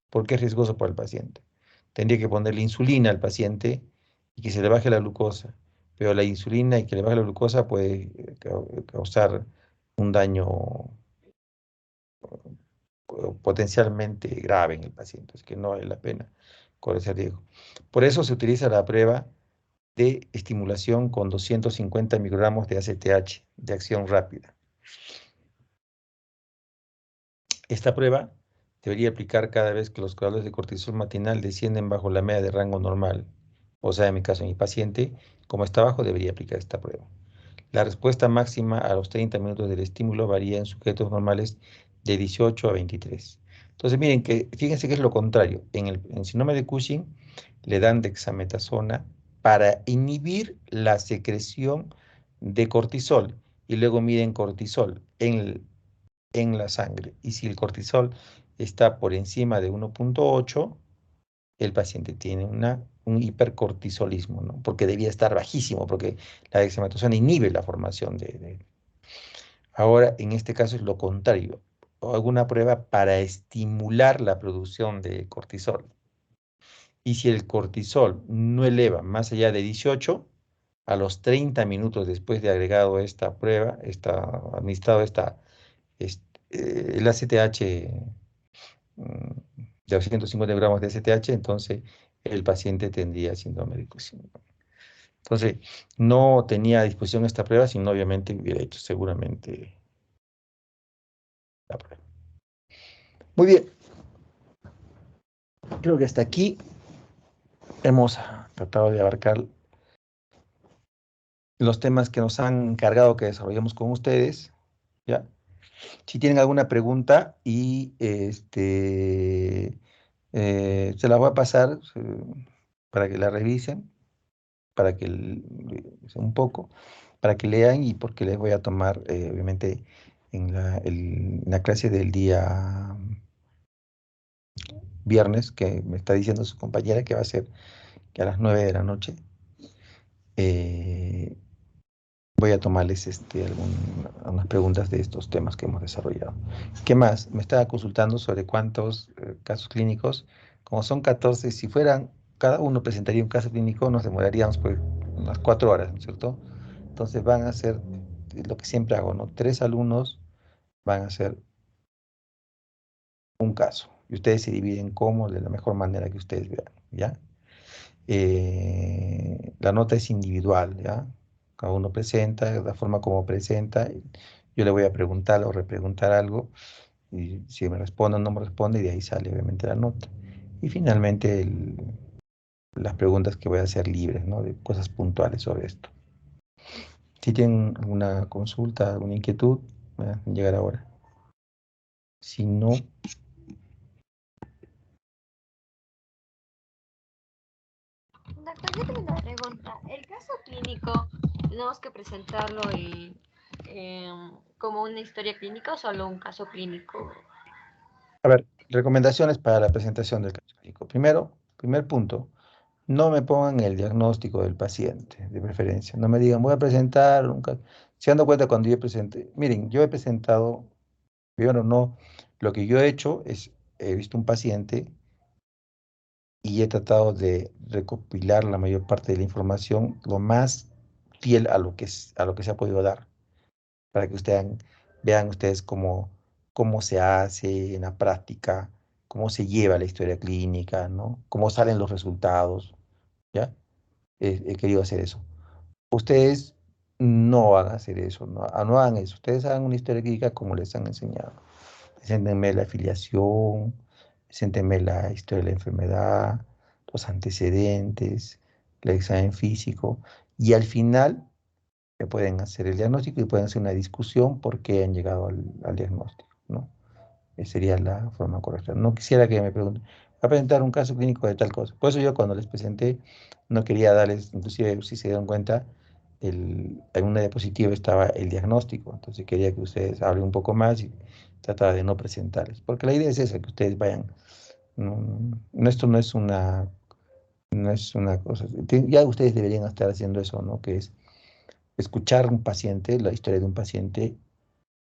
porque es riesgoso para el paciente. Tendría que ponerle insulina al paciente y que se le baje la glucosa, pero la insulina y que le baje la glucosa puede causar un daño potencialmente grave en el paciente, así que no vale la pena correr ese riesgo. Por eso se utiliza la prueba de estimulación con 250 microgramos de ACTH de acción rápida. Esta prueba debería aplicar cada vez que los valores de cortisol matinal descienden bajo la media de rango normal. O sea, en mi caso, en mi paciente, como está bajo, debería aplicar esta prueba. La respuesta máxima a los 30 minutos del estímulo varía en sujetos normales de 18 a 23. Entonces, miren que, fíjense que es lo contrario. En síndrome de Cushing le dan dexametasona para inhibir la secreción de cortisol y luego miden cortisol en la sangre. Y si el cortisol está por encima de 1,8, el paciente tiene un hipercortisolismo, ¿no? Porque debía estar bajísimo, porque la dexametasona inhibe la formación Ahora, en este caso es lo contrario. Hago una prueba para estimular la producción de cortisol. Y si el cortisol no eleva más allá de 18, a los 30 minutos después de agregado esta prueba, administrado el ACTH de 250 gramos de ACTH, entonces el paciente tendría síndrome de Cushing. Entonces, no tenía a disposición esta prueba, sino obviamente hubiera hecho seguramente la prueba. Muy bien, creo que hasta aquí hemos tratado de abarcar los temas que nos han encargado que desarrollemos con ustedes, ¿ya? Si tienen alguna pregunta y se la voy a pasar para que la revisen, para que un poco, para que lean y porque les voy a tomar, obviamente, en la clase del día viernes, que me está diciendo su compañera que va a ser que a las 9 de la noche. eh, Voy a tomarles algunas preguntas de estos temas que hemos desarrollado. ¿Qué más? Me estaba consultando sobre cuántos casos clínicos. Como son 14, si fueran, cada uno presentaría un caso clínico, nos demoraríamos pues unas 4 horas, ¿no es cierto? Entonces van a ser lo que siempre hago, ¿no? 3 alumnos van a hacer un caso. Y ustedes se dividen como de la mejor manera que ustedes vean, ¿ya? La nota es individual, ¿ya? Cada uno presenta, de la forma como presenta. Yo le voy a preguntar o repreguntar algo, y si me responde o no me responde, y de ahí sale obviamente la nota. Y finalmente las preguntas que voy a hacer libres, ¿no? De cosas puntuales sobre esto. Si tienen alguna consulta, alguna inquietud, llegar ahora. Si no, Doctor, yo tengo una pregunta. ¿El caso clínico tenemos que presentarlo como una historia clínica o solo un caso clínico? a ver, recomendaciones para la presentación del caso clínico. Primero, primer punto, no me pongan el diagnóstico del paciente, de preferencia. No me digan, voy a presentar un caso. Se dan cuenta cuando yo presente. Miren, yo he presentado, primero no, lo que yo he hecho es, he visto un paciente y he tratado de recopilar la mayor parte de la información lo más fiel a lo que, a lo que se ha podido dar, para que ustedes vean ustedes cómo se hace en la práctica, cómo se lleva la historia clínica, ¿no? Cómo salen los resultados, ¿ya? He querido hacer eso. Ustedes no van a hacer eso, no hagan eso. Ustedes hagan una historia clínica como les han enseñado. Preséntenme la afiliación, preséntenme la historia de la enfermedad, los antecedentes, el examen físico, y al final me pueden hacer el diagnóstico y pueden hacer una discusión por qué han llegado al diagnóstico, ¿no? Sería la forma correcta. No quisiera que me pregunten, va a presentar un caso clínico de tal cosa. Por eso yo cuando les presenté no quería darles, inclusive si se dieron cuenta, en una diapositiva estaba el diagnóstico, entonces quería que ustedes hablen un poco más y trataba de no presentarles, porque la idea es esa, que ustedes vayan. Esto no es una cosa, ya ustedes deberían estar haciendo eso, ¿no? Que es escuchar un paciente, la historia de un paciente,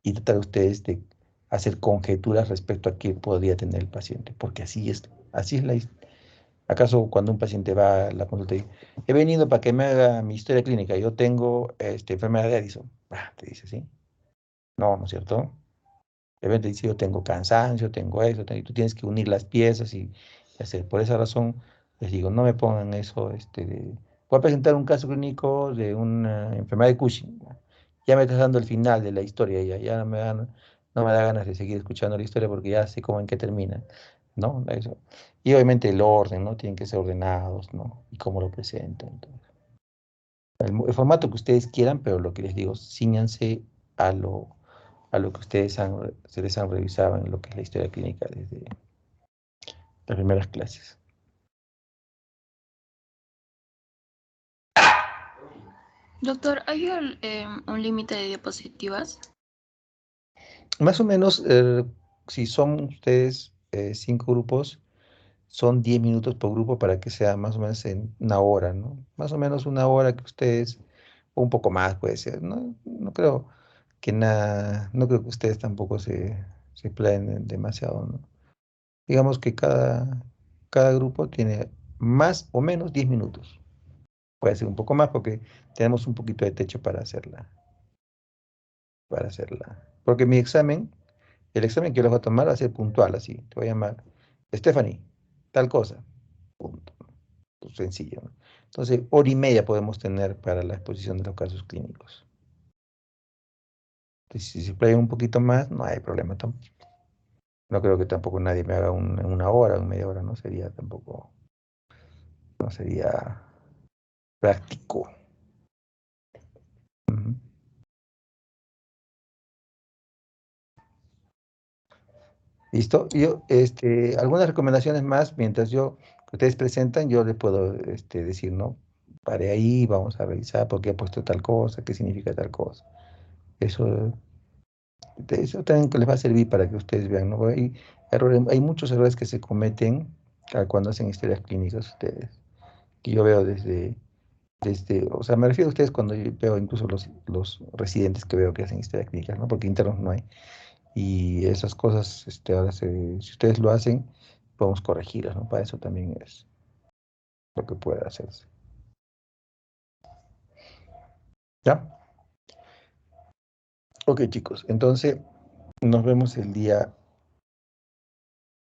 y tratar ustedes de hacer conjeturas respecto a qué podría tener el paciente, porque así es ¿Acaso cuando un paciente va a la consulta y dice, he venido para que me haga mi historia clínica, yo tengo enfermedad de Addison? Te dice, ¿sí? No, ¿no es cierto? De repente dice, yo tengo cansancio, tengo eso, y tú tienes que unir las piezas y hacer. Por esa razón, les digo, no me pongan eso, voy a presentar un caso clínico de una enfermedad de Cushing. Ya me estás dando el final de la historia, ya me dan, no me da ganas de seguir escuchando la historia porque ya sé cómo en qué termina, ¿no? Eso. Y obviamente el orden, ¿no? Tienen que ser ordenados, ¿no? Y cómo lo presentan. Entonces. El formato que ustedes quieran, pero lo que les digo, cíñanse a lo que ustedes se les han revisado en lo que es la historia clínica desde las primeras clases. Doctor, ¿hay un límite de diapositivas? Más o menos, si son ustedes 5 grupos, son 10 minutos por grupo para que sea más o menos en una hora, ¿no? Más o menos una hora que ustedes, o un poco más puede ser, ¿no? No creo que nada, no creo que ustedes tampoco se empleen demasiado, ¿no? Digamos que cada grupo tiene más o menos 10 minutos. Puede ser un poco más porque tenemos un poquito de techo para hacerla. Porque el examen que les voy a tomar va a ser puntual, así. Te voy a llamar Stephanie, tal cosa. Punto. Pues sencillo, ¿no? Entonces, hora y media podemos tener para la exposición de los casos clínicos. Entonces, si se playa un poquito más, no hay problema tampoco. No creo que tampoco nadie me haga una hora, una media hora, no sería tampoco, no sería práctico. Ujú. ¿Listo? Yo, algunas recomendaciones más, mientras ustedes presentan, yo les puedo decir, ¿no? Pare ahí, vamos a revisar por qué he puesto tal cosa, qué significa tal cosa. Eso, eso también les va a servir para que ustedes vean, ¿no? Hay muchos errores que se cometen cuando hacen historias clínicas ustedes, que yo veo o sea, me refiero a ustedes cuando yo veo incluso los residentes que veo que hacen historias clínicas, ¿no? Porque internos no hay. Y esas cosas, ahora si ustedes lo hacen, podemos corregirlas, ¿no? Para eso también es lo que puede hacerse. ¿Ya? Ok, chicos, entonces nos vemos el día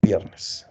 viernes.